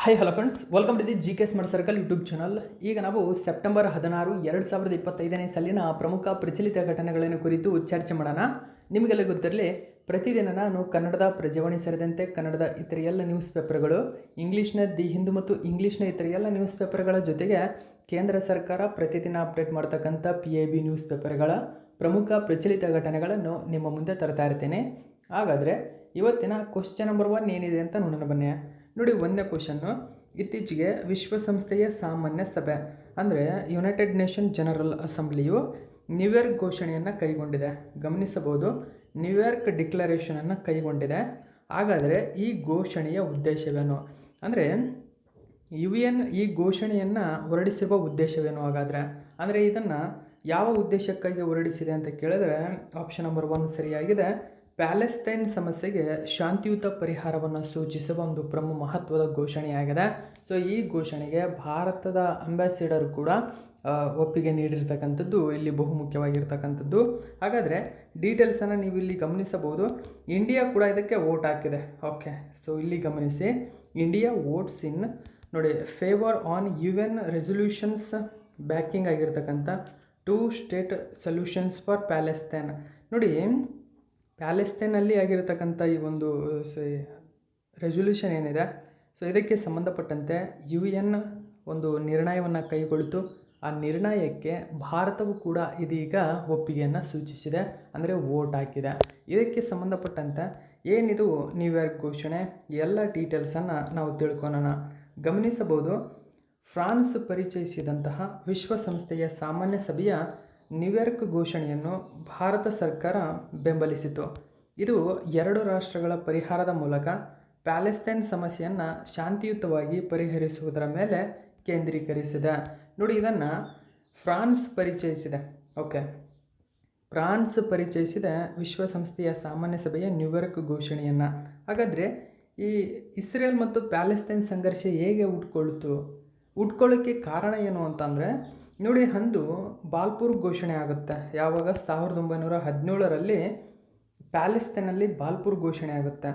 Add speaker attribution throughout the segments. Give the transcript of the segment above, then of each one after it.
Speaker 1: Hi hello friends, welcome to the G K smart circle YouTube channel. ಈಗ ನಾವು September 16, 2025ನೇ ಸಾಲಿನ ಪ್ರಮುಖ ಪ್ರಚಲಿತ ಘಟನೆಗಳನ್ನು ಕುರಿತು ಚರ್ಚೆ ಮಾಡೋಣ. ನಿಮಗೆಲ್ಲ ಗೊತ್ತಿರಲಿ, ಪ್ರತಿದಿನ ನಾನು ಕನ್ನಡದ ಪ್ರಜಾವಾಣಿ ಸೇರಿದಂತೆ ಕನ್ನಡದ ಇತರ ಎಲ್ಲ ನ್ಯೂಸ್ ಪೇಪರ್ಗಳು, ಇಂಗ್ಲೀಷ್ನ ದಿ ಹಿಂದೂ ಮತ್ತು ಇಂಗ್ಲೀಷ್ನ ಇತರ ಎಲ್ಲ ನ್ಯೂಸ್ ಪೇಪರ್ಗಳ ಜೊತೆಗೆ ಕೇಂದ್ರ ಸರ್ಕಾರ ಪ್ರತಿದಿನ ಅಪ್ಡೇಟ್ ಮಾಡ್ತಕ್ಕಂಥ PIB ನ್ಯೂಸ್ ಪೇಪರ್ಗಳ ಪ್ರಮುಖ ಪ್ರಚಲಿತ ಘಟನೆಗಳನ್ನು ನಿಮ್ಮ ಮುಂದೆ ತರ್ತಾ ಇರ್ತೇನೆ. ಹಾಗಾದರೆ ಇವತ್ತಿನ ಕ್ವಶ್ಚನ್ ನಂಬರ್ 1 ಏನಿದೆ ಅಂತ ನೋಡೋಣ ಬನ್ನಿ. ನೋಡಿ, ಒಂದನೇ ಕ್ವಶನ್ನು, ಇತ್ತೀಚೆಗೆ ವಿಶ್ವಸಂಸ್ಥೆಯ ಸಾಮಾನ್ಯ ಸಭೆ ಅಂದರೆ ಯುನೈಟೆಡ್ ನೇಷನ್ ಜನರಲ್ ಅಸೆಂಬ್ಲಿಯು ನ್ಯೂಯಾರ್ಕ್ ಘೋಷಣೆಯನ್ನು ಕೈಗೊಂಡಿದೆ. ಗಮನಿಸಬಹುದು, ನ್ಯೂಯಾರ್ಕ್ ಡಿಕ್ಲರೇಷನನ್ನು ಕೈಗೊಂಡಿದೆ. ಹಾಗಾದರೆ ಈ ಘೋಷಣೆಯ ಉದ್ದೇಶವೇನು? ಅಂದರೆ UN ಈ ಘೋಷಣೆಯನ್ನು ಹೊರಡಿಸಿರುವ ಉದ್ದೇಶವೇನು? ಹಾಗಾದರೆ ಅಂದರೆ ಇದನ್ನು ಯಾವ ಉದ್ದೇಶಕ್ಕಾಗಿ ಹೊರಡಿಸಿದೆ ಅಂತ ಕೇಳಿದ್ರೆ ಆಪ್ಷನ್ ನಂಬರ್ 1 ಸರಿಯಾಗಿದೆ. ಪ್ಯಾಲೆಸ್ತೈನ್ ಸಮಸ್ಯೆಗೆ ಶಾಂತಿಯುತ ಪರಿಹಾರವನ್ನು ಸೂಚಿಸುವ ಒಂದು ಮಹತ್ವದ ಘೋಷಣೆಯಾಗಿದೆ. ಸೊ ಈ ಘೋಷಣೆಗೆ ಭಾರತದ ಅಂಬಾಸಿಡರ್ ಕೂಡ ಒಪ್ಪಿಗೆ ನೀಡಿರ್ತಕ್ಕಂಥದ್ದು ಇಲ್ಲಿ ಬಹುಮುಖ್ಯವಾಗಿರ್ತಕ್ಕಂಥದ್ದು. ಹಾಗಾದರೆ ಡೀಟೇಲ್ಸನ್ನು ನೀವು ಇಲ್ಲಿ ಗಮನಿಸಬಹುದು. ಇಂಡಿಯಾ ಕೂಡ ಇದಕ್ಕೆ ವೋಟ್ ಹಾಕಿದೆ. ಓಕೆ, ಸೊ ಇಲ್ಲಿ ಗಮನಿಸಿ, ಇಂಡಿಯಾ ವೋಟ್ಸ್ ಇನ್ ನೋಡಿ favour on UN resolutions backing ಆಗಿರ್ತಕ್ಕಂಥ 2 ಸ್ಟೇಟ್ ಸೊಲ್ಯೂಷನ್ಸ್ ಫಾರ್ ಪ್ಯಾಲೆಸ್ತೈನ್. ನೋಡಿ, ಪ್ಯಾಲೆಸ್ತೈನಲ್ಲಿ ಆಗಿರತಕ್ಕಂಥ ಈ ಒಂದು ರೆಸೊಲ್ಯೂಷನ್ ಏನಿದೆ, ಸೊ ಇದಕ್ಕೆ ಸಂಬಂಧಪಟ್ಟಂತೆ UN ಒಂದು ನಿರ್ಣಯವನ್ನು ಕೈಗೊಳ್ಳಿತು. ಆ ನಿರ್ಣಯಕ್ಕೆ ಭಾರತವು ಕೂಡ ಇದೀಗ ಒಪ್ಪಿಗೆಯನ್ನು ಸೂಚಿಸಿದೆ, ಅಂದರೆ ವೋಟ್ ಹಾಕಿದೆ. ಇದಕ್ಕೆ ಸಂಬಂಧಪಟ್ಟಂತೆ ಏನಿದು ನ್ಯೂಯಾರ್ಕ್ ಘೋಷಣೆ, ಎಲ್ಲ ಡೀಟೇಲ್ಸನ್ನು ನಾವು ತಿಳ್ಕೊಳ್ಳೋಣ. ಗಮನಿಸಬಹುದು, ಫ್ರಾನ್ಸ್ ಪರಿಚಯಿಸಿದಂತಹ ವಿಶ್ವಸಂಸ್ಥೆಯ ಸಾಮಾನ್ಯ ಸಭೆಯ ನ್ಯೂಯಾರ್ಕ್ ಘೋಷಣೆಯನ್ನು ಭಾರತ ಸರ್ಕಾರ ಬೆಂಬಲಿಸಿತು. ಇದು 2 ರಾಷ್ಟ್ರಗಳ ಪರಿಹಾರದ ಮೂಲಕ ಪ್ಯಾಲೆಸ್ತೈನ್ ಸಮಸ್ಯೆಯನ್ನು ಶಾಂತಿಯುತವಾಗಿ ಪರಿಹರಿಸುವುದರ ಮೇಲೆ ಕೇಂದ್ರೀಕರಿಸಿದೆ. ನೋಡಿ, ಇದನ್ನು ಫ್ರಾನ್ಸ್ ಪರಿಚಯಿಸಿದೆ. ಓಕೆ, ಫ್ರಾನ್ಸ್ ಪರಿಚಯಿಸಿದ ವಿಶ್ವಸಂಸ್ಥೆಯ ಸಾಮಾನ್ಯ ಸಭೆಯ ನ್ಯೂಯಾರ್ಕ್ ಘೋಷಣೆಯನ್ನು. ಹಾಗಾದರೆ ಈ ಇಸ್ರೇಲ್ ಮತ್ತು ಪ್ಯಾಲೆಸ್ತೈನ್ ಸಂಘರ್ಷ ಹೇಗೆ ಹುಟ್ಕೊಳ್ಳೋಕ್ಕೆ ಕಾರಣ ಏನು ಅಂತಂದರೆ, ನೋಡಿ, ಅಂದು ಬಾಲ್ಪುರ್ ಘೋಷಣೆ ಆಗುತ್ತೆ. ಯಾವಾಗ? 1917ರಲ್ಲಿ ಪ್ಯಾಲೆಸ್ತೈನಲ್ಲಿ ಬಾಲ್ಪುರ್ ಘೋಷಣೆ ಆಗುತ್ತೆ.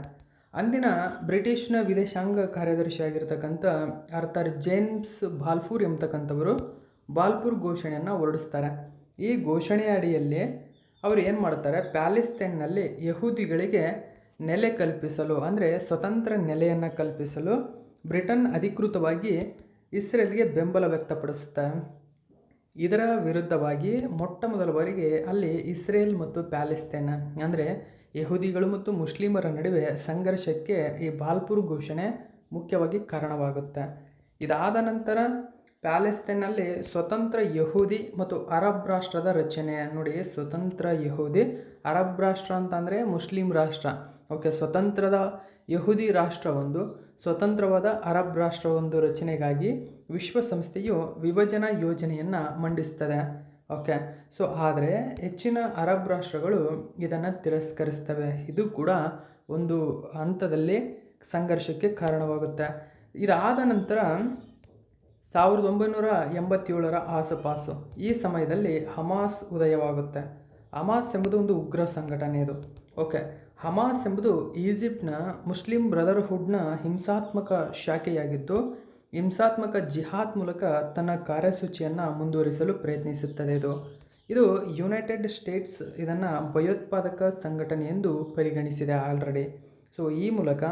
Speaker 1: ಅಂದಿನ ಬ್ರಿಟಿಷ್ನ ವಿದೇಶಾಂಗ ಕಾರ್ಯದರ್ಶಿ ಆಗಿರ್ತಕ್ಕಂಥ ಆರ್ಥರ್ ಜೇಮ್ಸ್ ಬಾಲ್ಫೂರ್ ಎಂಬತಕ್ಕಂಥವರು ಬಾಲ್ಪುರ್ ಘೋಷಣೆಯನ್ನು ಹೊರಡಿಸ್ತಾರೆ. ಈ ಘೋಷಣೆಯ ಅಡಿಯಲ್ಲಿ ಅವರು ಏನು ಮಾಡ್ತಾರೆ, ಪ್ಯಾಲೆಸ್ತೈನ್ನಲ್ಲಿ ಯಹೂದಿಗಳಿಗೆ ನೆಲೆ ಕಲ್ಪಿಸಲು, ಅಂದರೆ ಸ್ವತಂತ್ರ ನೆಲೆಯನ್ನು ಕಲ್ಪಿಸಲು ಬ್ರಿಟನ್ ಅಧಿಕೃತವಾಗಿ ಇಸ್ರೇಲ್ಗೆ ಬೆಂಬಲ ವ್ಯಕ್ತಪಡಿಸುತ್ತೆ. ಇದರ ವಿರುದ್ಧವಾಗಿ ಮೊಟ್ಟ ಮೊದಲ ಬಾರಿಗೆ ಅಲ್ಲಿ ಇಸ್ರೇಲ್ ಮತ್ತು ಪ್ಯಾಲೆಸ್ತೈನ್ ಅಂದರೆ ಯಹೂದಿಗಳು ಮತ್ತು ಮುಸ್ಲಿಮರ ನಡುವೆ ಸಂಘರ್ಷಕ್ಕೆ ಈ ಬಾಲ್ಪುರ್ ಘೋಷಣೆ ಮುಖ್ಯವಾಗಿ ಕಾರಣವಾಗುತ್ತೆ. ಇದಾದ ನಂತರ ಪ್ಯಾಲೆಸ್ತೈನ್ನಲ್ಲಿ ಸ್ವತಂತ್ರ ಯಹೂದಿ ಮತ್ತು ಅರಬ್ ರಾಷ್ಟ್ರದ ರಚನೆ. ನೋಡಿ, ಸ್ವತಂತ್ರ ಯಹೂದಿ, ಅರಬ್ ರಾಷ್ಟ್ರ ಅಂತಂದರೆ ಮುಸ್ಲಿಂ ರಾಷ್ಟ್ರ. ಓಕೆ, ಸ್ವತಂತ್ರದ ಯಹೂದಿ ರಾಷ್ಟ್ರ ಒಂದು, ಸ್ವತಂತ್ರವಾದ ಅರಬ್ ರಾಷ್ಟ್ರ ಒಂದು ರಚನೆಗಾಗಿ ವಿಶ್ವಸಂಸ್ಥೆಯು ವಿಭಜನಾ ಯೋಜನೆಯನ್ನು ಮಂಡಿಸ್ತದೆ. ಓಕೆ, ಸೊ ಆದರೆ ಹೆಚ್ಚಿನ ಅರಬ್ ರಾಷ್ಟ್ರಗಳು ಇದನ್ನು ತಿರಸ್ಕರಿಸ್ತವೆ. ಇದು ಕೂಡ ಒಂದು ಹಂತದಲ್ಲಿ ಸಂಘರ್ಷಕ್ಕೆ ಕಾರಣವಾಗುತ್ತೆ. ಇದಾದ ನಂತರ 1987ರ ಆಸುಪಾಸು ಈ ಸಮಯದಲ್ಲಿ ಹಮಾಸ್ ಉದಯವಾಗುತ್ತೆ. ಹಮಾಸ್ ಎಂಬುದು ಒಂದು ಉಗ್ರ ಸಂಘಟನೆ ಇದು. ಓಕೆ, ಹಮಾಸ್ ಎಂಬುದು ಈಜಿಪ್ಟ್ನ ಮುಸ್ಲಿಂ ಬ್ರದರ್ಹುಡ್ನ ಹಿಂಸಾತ್ಮಕ ಶಾಖೆಯಾಗಿದ್ದು, ಹಿಂಸಾತ್ಮಕ ಜಿಹಾದ್ ಮೂಲಕ ತನ್ನ ಕಾರ್ಯಸೂಚಿಯನ್ನು ಮುಂದುವರಿಸಲು ಪ್ರಯತ್ನಿಸುತ್ತದೆ. ಇದು ಯುನೈಟೆಡ್ ಸ್ಟೇಟ್ಸ್ ಇದನ್ನು ಭಯೋತ್ಪಾದಕ ಸಂಘಟನೆ ಎಂದು ಪರಿಗಣಿಸಿದೆ ಆಲ್ರೆಡಿ. ಸೊ ಈ ಮೂಲಕ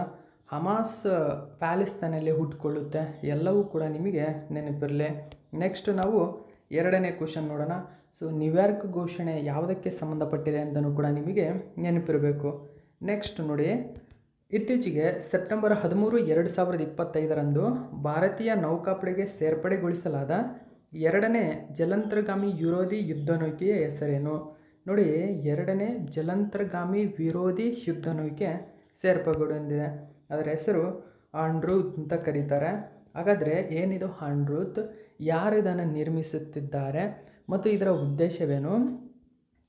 Speaker 1: ಹಮಾಸ್ ಪ್ಯಾಲೆಸ್ತೈನಲ್ಲಿ ಹುಟ್ಟುಕೊಳ್ಳುತ್ತೆ. ಎಲ್ಲವೂ ಕೂಡ ನಿಮಗೆ ನೆನಪಿರಲಿ. ನೆಕ್ಸ್ಟ್ ನಾವು 2ನೇ ಕ್ವಶನ್ ನೋಡೋಣ. ಸೊ ನ್ಯೂಯಾರ್ಕ್ ಘೋಷಣೆ ಯಾವುದಕ್ಕೆ ಸಂಬಂಧಪಟ್ಟಿದೆ ಅಂತಲೂ ಕೂಡ ನಿಮಗೆ ನೆನಪಿರಬೇಕು. ನೆಕ್ಸ್ಟ್ ನೋಡಿ, ಇತ್ತೀಚೆಗೆ ಸೆಪ್ಟೆಂಬರ್ 13, 2025ರಂದು ಭಾರತೀಯ ನೌಕಾಪಡೆಗೆ ಸೇರ್ಪಡೆಗೊಳಿಸಲಾದ 2ನೇ ಜಲಾಂತರ್ಗಾಮಿ ವಿರೋಧಿ ಯುದ್ಧನೌಕೆಯ ಹೆಸರೇನು? ನೋಡಿ, 2ನೇ ಜಲಾಂತರ್ಗಾಮಿ ವಿರೋಧಿ ಯುದ್ಧನೌಕೆ ಸೇರ್ಪಡೆಗೊಂಡಿದೆ. ಅದರ ಹೆಸರು ಆಂಡ್ರೂತ್ ಅಂತ ಕರೀತಾರೆ. ಹಾಗಾದರೆ ಏನಿದು ಆಂಡ್ರೂತ್? ಯಾರು ಇದನ್ನು ನಿರ್ಮಿಸುತ್ತಿದ್ದಾರೆ ಮತ್ತು ಇದರ ಉದ್ದೇಶವೇನು?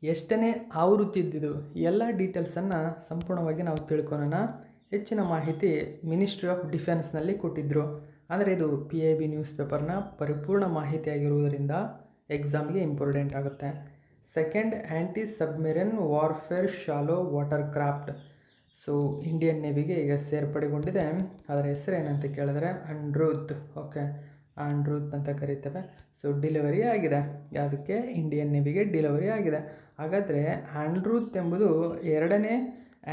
Speaker 1: ಎಷ್ಟನೇ ಆವೃತ್ತಿ ಇದ್ದಿದ್ದು? ಎಲ್ಲ ಡೀಟೇಲ್ಸನ್ನು ಸಂಪೂರ್ಣವಾಗಿ ನಾವು ತಿಳ್ಕೊಳ್ಳೋಣ. ಹೆಚ್ಚಿನ ಮಾಹಿತಿ ಮಿನಿಸ್ಟ್ರಿ ಆಫ್ ಡಿಫೆನ್ಸ್ನಲ್ಲಿ ಕೊಟ್ಟಿದ್ದರು. ಅಂದರೆ ಇದು PIB ನ್ಯೂಸ್ ಪೇಪರ್ನ ಪರಿಪೂರ್ಣ ಮಾಹಿತಿಯಾಗಿರುವುದರಿಂದ ಎಕ್ಸಾಮ್ಗೆ ಇಂಪಾರ್ಟೆಂಟ್ ಆಗುತ್ತೆ. Second anti submarine warfare shallow water craft. So Indian ನೇವಿಗೆ ಈಗ ಸೇರ್ಪಡೆಗೊಂಡಿದೆ. ಅದರ ಹೆಸರು ಏನಂತ ಕೇಳಿದ್ರೆ ಅನ್ರೂತ್. ಓಕೆ, ಅನ್ರೂತ್ ಅಂತ ಕರಿತೇವೆ. ಸೊ ಡಿಲಿವರಿ ಆಗಿದೆ, ಯಾವುದಕ್ಕೆ? ಇಂಡಿಯನ್ ನೇವಿಗೆ ಡಿಲಿವರಿ ಆಗಿದೆ. ಹಾಗಾದರೆ ಅನ್ರೂತ್ ಎಂಬುದು ಎರಡನೇ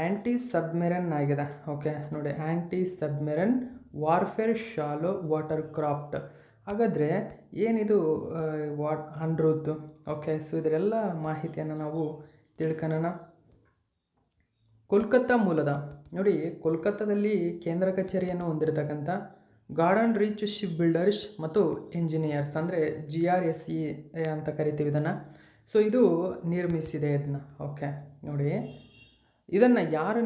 Speaker 1: ಆ್ಯಂಟಿ ಸಬ್ಮೆರನ್ ಆಗಿದೆ. ಓಕೆ ನೋಡಿ, ಆ್ಯಂಟಿ ಸಬ್ಮೆರನ್ ವಾರ್ಫೇರ್ ಶಾಲೋ ವಾಟರ್ ಕ್ರಾಫ್ಟ್. ಹಾಗಾದರೆ ಏನಿದು ಅನ್ರೂತ್? ಓಕೆ, ಸೊ ಇದರೆಲ್ಲ ಮಾಹಿತಿಯನ್ನು ನಾವು ತಿಳ್ಕೊಳ್ಳೋಣ. ಕೋಲ್ಕತ್ತಾ ಮೂಲದ, ನೋಡಿ ಕೋಲ್ಕತ್ತಾದಲ್ಲಿ ಕೇಂದ್ರ ಕಚೇರಿಯನ್ನು ಹೊಂದಿರತಕ್ಕಂಥ ಗಾರ್ಡನ್ ರಿಚ್ ಶಿಪ್ ಬಿಲ್ಡರ್ಸ್ ಮತ್ತು ಇಂಜಿನಿಯರ್ಸ್, ಅಂದರೆ GRSE ಅಂತ ಕರಿತೀವಿ ಇದನ್ನು. ಸೊ ಇದು ನಿರ್ಮಿಸಿದೆ ಇದನ್ನು. ಓಕೆ ನೋಡಿ, ಇದನ್ನು ಯಾರು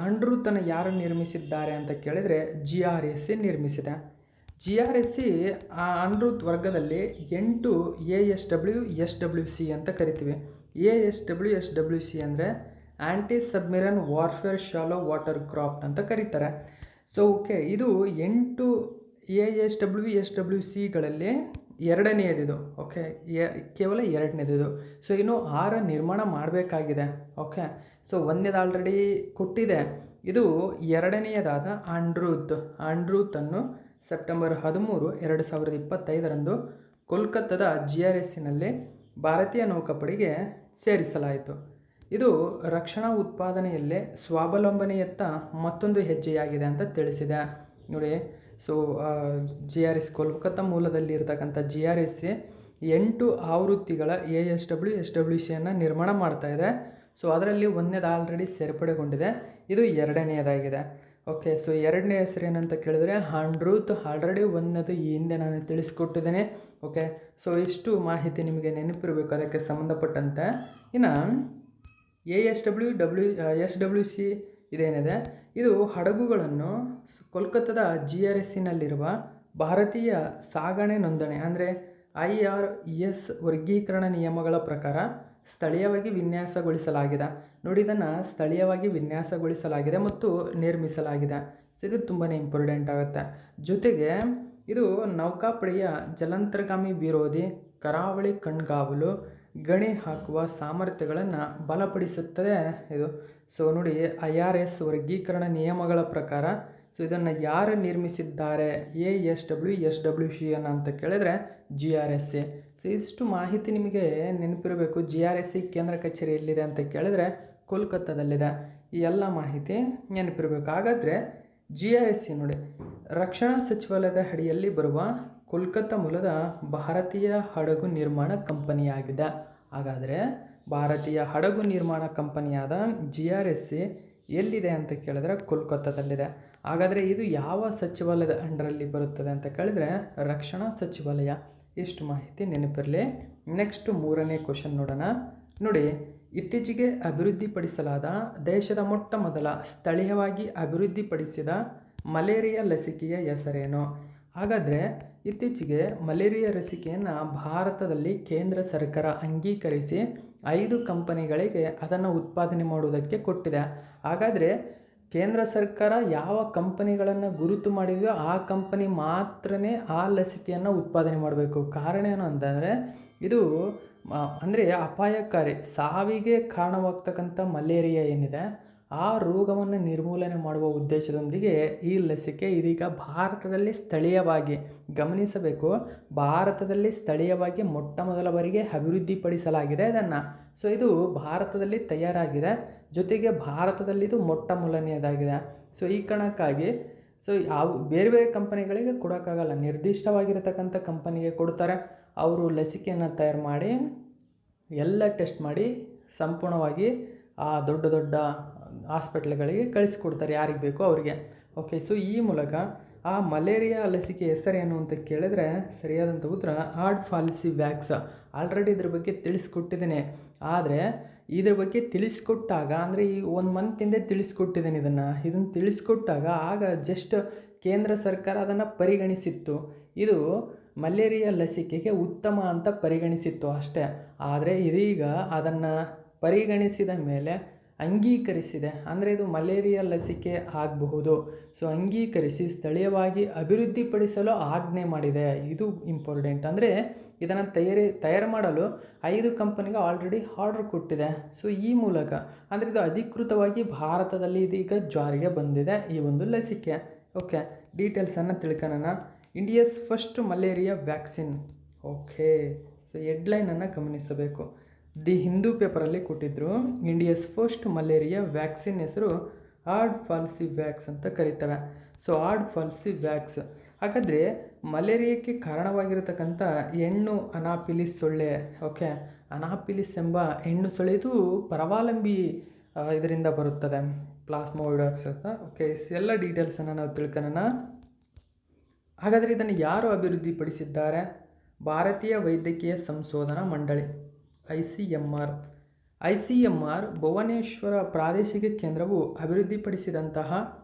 Speaker 1: ಅನ್ರೂತನ್ನು ಯಾರು ನಿರ್ಮಿಸಿದ್ದಾರೆ ಅಂತ ಕೇಳಿದರೆ GRSE ನಿರ್ಮಿಸಿದೆ. GRSE ಅನ್ರೂತ್ ವರ್ಗದಲ್ಲಿ 8 ASWC ಅಂತ ಕರಿತೀವಿ. ASWC ಅಂದರೆ ಆ್ಯಂಟಿ ಸಬ್ಮೆರನ್ ವಾರ್ಫೇರ್ ಶಾಲೋ ವಾಟರ್ ಕ್ರಾಫ್ಟ್ ಅಂತ ಕರೀತಾರೆ. ಸೊ ಓಕೆ, ಇದು 8 ASWCಗಳಲ್ಲಿ ಎರಡನೆಯದಿದು. ಓಕೆ, ಕೇವಲ ಎರಡನೇದಿದು. ಸೊ ಇನ್ನು 6 ನಿರ್ಮಾಣ ಮಾಡಬೇಕಾಗಿದೆ. ಓಕೆ, ಸೊ ಒಂದೇದು ಆಲ್ರೆಡಿ ಕೊಟ್ಟಿದೆ. ಇದು ಎರಡನೆಯದಾದ ಅನ್ರೂತನ್ನು ಸೆಪ್ಟೆಂಬರ್ 13, 2025 ಕೋಲ್ಕತ್ತಾದ GRSನಲ್ಲಿ ಭಾರತೀಯ ನೌಕಾಪಡೆಗೆ ಸೇರಿಸಲಾಯಿತು. ಇದು ರಕ್ಷಣಾ ಉತ್ಪಾದನೆಯಲ್ಲೇ ಸ್ವಾವಲಂಬನೆಯತ್ತ ಮತ್ತೊಂದು ಹೆಜ್ಜೆಯಾಗಿದೆ ಅಂತ ತಿಳಿಸಿದೆ. ನೋಡಿ, ಸೊ GRS ಕೋಲ್ಕತ್ತಾ ಮೂಲದಲ್ಲಿ ಇರತಕ್ಕಂಥ GRSE 8 ಆವೃತ್ತಿಗಳ ASWCಯನ್ನು ನಿರ್ಮಾಣ ಮಾಡ್ತಾ ಇದೆ. ಸೊ ಅದರಲ್ಲಿ ಒಂದನೇದು ಆಲ್ರೆಡಿ ಸೇರ್ಪಡೆಗೊಂಡಿದೆ, ಇದು ಎರಡನೆಯದಾಗಿದೆ. ಓಕೆ, ಸೊ ಎರಡನೇ ಹೆಸರು ಏನಂತ ಕೇಳಿದ್ರೆ ಅನ್ರೂತ್. ಆಲ್ರೆಡಿ ಒಂದನೇದು ಈ ಹಿಂದೆ ನಾನು ತಿಳಿಸ್ಕೊಟ್ಟಿದ್ದೇನೆ. ಓಕೆ, ಸೊ ಇಷ್ಟು ಮಾಹಿತಿ ನಿಮಗೆ ನೆನಪಿರಬೇಕು ಅದಕ್ಕೆ ಸಂಬಂಧಪಟ್ಟಂತೆ. ಇನ್ನು ASWC ಇದೇನಿದೆ, ಇದು ಹಡಗುಗಳನ್ನು ಕೋಲ್ಕತ್ತಾದ GRSನಲ್ಲಿರುವ ಭಾರತೀಯ ಸಾಗಣೆ ನೋಂದಣಿ ಅಂದರೆ IRS ವರ್ಗೀಕರಣ ನಿಯಮಗಳ ಪ್ರಕಾರ ಸ್ಥಳೀಯವಾಗಿ ವಿನ್ಯಾಸಗೊಳಿಸಲಾಗಿದೆ. ನೋಡಿ, ಇದನ್ನು ಸ್ಥಳೀಯವಾಗಿ ವಿನ್ಯಾಸಗೊಳಿಸಲಾಗಿದೆ ಮತ್ತು ನಿರ್ಮಿಸಲಾಗಿದೆ. ಸೊ ಇದು ತುಂಬಾ ಇಂಪಾರ್ಟೆಂಟ್ ಆಗುತ್ತೆ. ಜೊತೆಗೆ ಇದು ನೌಕಾಪಡೆಯ ಜಲಾಂತರ್ಗಾಮಿ ವಿರೋಧಿ, ಕರಾವಳಿ ಕಣ್ಗಾವಲು, ಗಣಿ ಹಾಕುವ ಸಾಮರ್ಥ್ಯಗಳನ್ನು ಬಲಪಡಿಸುತ್ತದೆ ಇದು. ಸೊ ನೋಡಿ, IRS ವರ್ಗೀಕರಣ ನಿಯಮಗಳ ಪ್ರಕಾರ. ಸೊ ಇದನ್ನು ಯಾರು ನಿರ್ಮಿಸಿದ್ದಾರೆ ASWC ಅಂತ ಕೇಳಿದರೆ GRSE. ಸೊ ಇಷ್ಟು ಮಾಹಿತಿ ನಿಮಗೆ ನೆನಪಿರಬೇಕು. GRSE ಕೇಂದ್ರ ಕಚೇರಿ ಎಲ್ಲಿದೆ ಅಂತ ಕೇಳಿದರೆ ಕೋಲ್ಕತ್ತಾದಲ್ಲಿದೆ. ಈ ಎಲ್ಲ ಮಾಹಿತಿ ನೆನಪಿರಬೇಕು. ಹಾಗಾದರೆ GRSE ನೋಡಿ, ರಕ್ಷಣಾ ಸಚಿವಾಲಯದ ಅಡಿಯಲ್ಲಿ ಬರುವ ಕೋಲ್ಕತ್ತಾ ಮೂಲದ ಭಾರತೀಯ ಹಡಗು ನಿರ್ಮಾಣ ಕಂಪನಿಯಾಗಿದೆ. ಹಾಗಾದರೆ ಭಾರತೀಯ ಹಡಗು ನಿರ್ಮಾಣ ಕಂಪನಿಯಾದ GRSE ಎಲ್ಲಿದೆ ಅಂತ ಕೇಳಿದ್ರೆ ಕೋಲ್ಕತ್ತಾದಲ್ಲಿದೆ. ಹಾಗಾದರೆ ಇದು ಯಾವ ಸಚಿವಾಲಯದ ಅಂಡರಲ್ಲಿ ಬರುತ್ತದೆ ಅಂತ ಕೇಳಿದರೆ ರಕ್ಷಣಾ ಸಚಿವಾಲಯ. ಇಷ್ಟು ಮಾಹಿತಿ ನೆನಪಿರಲಿ. ನೆಕ್ಸ್ಟ್ 3ನೇ ಕ್ವಶನ್ ನೋಡೋಣ. ನೋಡಿ, ಇತ್ತೀಚೆಗೆ ಅಭಿವೃದ್ಧಿಪಡಿಸಲಾದ ದೇಶದ ಮೊಟ್ಟ ಮೊದಲ ಸ್ಥಳೀಯವಾಗಿ ಅಭಿವೃದ್ಧಿಪಡಿಸಿದ ಮಲೇರಿಯಾ ಲಸಿಕೆಯ ಹೆಸರೇನು? ಹಾಗಾದರೆ ಇತ್ತೀಚೆಗೆ ಮಲೇರಿಯಾ ಲಸಿಕೆಯನ್ನು ಭಾರತದಲ್ಲಿ ಕೇಂದ್ರ ಸರ್ಕಾರ ಅಂಗೀಕರಿಸಿ 5 ಕಂಪನಿಗಳಿಗೆ ಅದನ್ನು ಉತ್ಪಾದನೆ ಮಾಡುವುದಕ್ಕೆ ಕೊಟ್ಟಿದೆ. ಹಾಗಾದರೆ ಕೇಂದ್ರ ಸರ್ಕಾರ ಯಾವ ಕಂಪನಿಗಳನ್ನು ಗುರುತು ಮಾಡಿದೆಯೋ ಆ ಕಂಪನಿ ಮಾತ್ರನೇ ಆ ಲಸಿಕೆಯನ್ನು ಉತ್ಪಾದನೆ ಮಾಡಬೇಕು. ಕಾರಣ ಏನು ಅಂತಂದರೆ ಇದು ಅಂದರೆ ಅಪಾಯಕಾರಿ, ಸಾವಿಗೆ ಕಾರಣವಾಗ್ತಕ್ಕಂಥ ಮಲೇರಿಯಾ ಏನಿದೆ ಆ ರೋಗವನ್ನು ನಿರ್ಮೂಲನೆ ಮಾಡುವ ಉದ್ದೇಶದೊಂದಿಗೆ ಈ ಲಸಿಕೆ ಇದೀಗ ಭಾರತದಲ್ಲಿ ಸ್ಥಳೀಯವಾಗಿ, ಗಮನಿಸಬೇಕು, ಭಾರತದಲ್ಲಿ ಸ್ಥಳೀಯವಾಗಿ ಮೊಟ್ಟ ಮೊದಲ ಬಾರಿಗೆ ಅಭಿವೃದ್ಧಿಪಡಿಸಲಾಗಿದೆ ಇದನ್ನು. ಸೊ ಇದು ಭಾರತದಲ್ಲಿ ತಯಾರಾಗಿದೆ, ಜೊತೆಗೆ ಭಾರತದಲ್ಲಿ ಇದು ಮೊಟ್ಟ ಮೊದಲನೆಯದಾಗಿದೆ. ಸೊ ಈ ಕಾರಣಕ್ಕಾಗಿ ಸೊ ಯಾವ ಬೇರೆ ಬೇರೆ ಕಂಪನಿಗಳಿಗೆ ಕೊಡೋಕ್ಕಾಗಲ್ಲ, ನಿರ್ದಿಷ್ಟವಾಗಿರತಕ್ಕಂಥ ಕಂಪನಿಗೆ ಕೊಡ್ತಾರೆ. ಅವರು ಲಸಿಕೆಯನ್ನು ತಯಾರು ಮಾಡಿ ಎಲ್ಲ ಟೆಸ್ಟ್ ಮಾಡಿ ಸಂಪೂರ್ಣವಾಗಿ ಆ ದೊಡ್ಡ ದೊಡ್ಡ ಹಾಸ್ಪಿಟ್ಲ್ಗಳಿಗೆ ಕಳಿಸಿಕೊಡ್ತಾರೆ, ಯಾರಿಗೆ ಬೇಕೋ ಅವರಿಗೆ. ಓಕೆ, ಸೊ ಈ ಮೂಲಕ ಆ ಮಲೇರಿಯಾ ಲಸಿಕೆ ಹೆಸರೇನು ಅಂತ ಕೇಳಿದರೆ ಸರಿಯಾದಂಥ ಉತ್ತರ ಹಾರ್ಡ್ ವ್ಯಾಕ್ಸ್. ಆಲ್ರೆಡಿ ಇದ್ರ ಬಗ್ಗೆ ತಿಳಿಸ್ಕೊಟ್ಟಿದ್ದೇನೆ. ಆದರೆ ಇದ್ರ ಬಗ್ಗೆ ತಿಳಿಸ್ಕೊಟ್ಟಾಗ ಅಂದರೆ ಈ 1 ಮಂತ್ ಹಿಂದೆ ತಿಳಿಸ್ಕೊಟ್ಟಿದ್ದೇನೆ ಇದನ್ನು ತಿಳಿಸ್ಕೊಟ್ಟಾಗ ಆಗ ಜಸ್ಟ್ ಕೇಂದ್ರ ಸರ್ಕಾರ ಅದನ್ನು ಪರಿಗಣಿಸಿತ್ತು. ಇದು ಮಲೇರಿಯಾ ಲಸಿಕೆಗೆ ಉತ್ತಮ ಅಂತ ಪರಿಗಣಿಸಿತ್ತು ಅಷ್ಟೇ. ಆದರೆ ಇದೀಗ ಅದನ್ನು ಪರಿಗಣಿಸಿದ ಮೇಲೆ ಅಂಗೀಕರಿಸಿದೆ, ಅಂದರೆ ಇದು ಮಲೇರಿಯಾ ಲಸಿಕೆ ಆಗಬಹುದು. ಸೊ ಅಂಗೀಕರಿಸಿ ಸ್ಥಳೀಯವಾಗಿ ಅಭಿವೃದ್ಧಿಪಡಿಸಲು ಆಜ್ಞೆ ಮಾಡಿದೆ. ಇದು ಇಂಪಾರ್ಟೆಂಟ್. ಅಂದರೆ ಇದನ್ನು ತಯಾರು ಮಾಡಲು 5 ಕಂಪನಿಗೆ ಆಲ್ರೆಡಿ ಆರ್ಡರ್ ಕೊಟ್ಟಿದೆ. ಸೊ ಈ ಮೂಲಕ ಅಂದರೆ ಇದು ಅಧಿಕೃತವಾಗಿ ಭಾರತದಲ್ಲಿ ಇದೀಗ ಜಾರಿಗೆ ಬಂದಿದೆ ಈ ಒಂದು ಲಸಿಕೆ. ಓಕೆ, ಡೀಟೇಲ್ಸನ್ನು ತಿಳ್ಕೊಳ್ಳೋಣ. India's first malaria vaccine. Okay, so ಹೆಡ್ಲೈನನ್ನು ಗಮನಿಸಬೇಕು. ದಿ ಹಿಂದೂ ಪೇಪರಲ್ಲಿ ಕೊಟ್ಟಿದ್ದರು. ಇಂಡಿಯಾಸ್ ಫಸ್ಟ್ ಮಲೇರಿಯಾ ವ್ಯಾಕ್ಸಿನ್ ಹೆಸರು ಆಡ್ ಫಾಲ್ಸಿವ್ಯಾಕ್ಸ್ ಅಂತ ಕರೀತವೆ. ಸೊ ಆಡ್ ಫಾಲ್ಸಿವ್ಯಾಕ್ಸ್ ಹಾಗಾದರೆ ಮಲೇರಿಯಾಕ್ಕೆ ಕಾರಣವಾಗಿರತಕ್ಕಂಥ ಹೆಣ್ಣು ಅನಾಫಿಲಿಸ್ ಸೊಳ್ಳೆ. ಓಕೆ, ಅನಾಫಿಲಿಸ್ ಎಂಬ ಹೆಣ್ಣು ಸೊಳ್ಳೆ ಇದು ಪರಾವಲಂಬಿ ಇದರಿಂದ ಬರುತ್ತದೆ, ಪ್ಲಾಸ್ಮೋಡಿಯಾಕ್ಸ್ ಅಂತ. ಓಕೆ, ಎಲ್ಲ ಡೀಟೇಲ್ಸನ್ನು ನಾವು ತಿಳ್ಕೊಳ್ಳೋಣ. ಹಾಗಾದರೆ ಇದನ್ನು ಯಾರು ಅಭಿವೃದ್ಧಿಪಡಿಸಿದ್ದಾರೆ? ಭಾರತೀಯ ವೈದ್ಯಕೀಯ ಸಂಶೋಧನಾ ಮಂಡಳಿ, ICMR ಭುವನೇಶ್ವರ ಪ್ರಾದೇಶಿಕ ಕೇಂದ್ರವು ಅಭಿವೃದ್ಧಿಪಡಿಸಿದಂತಹ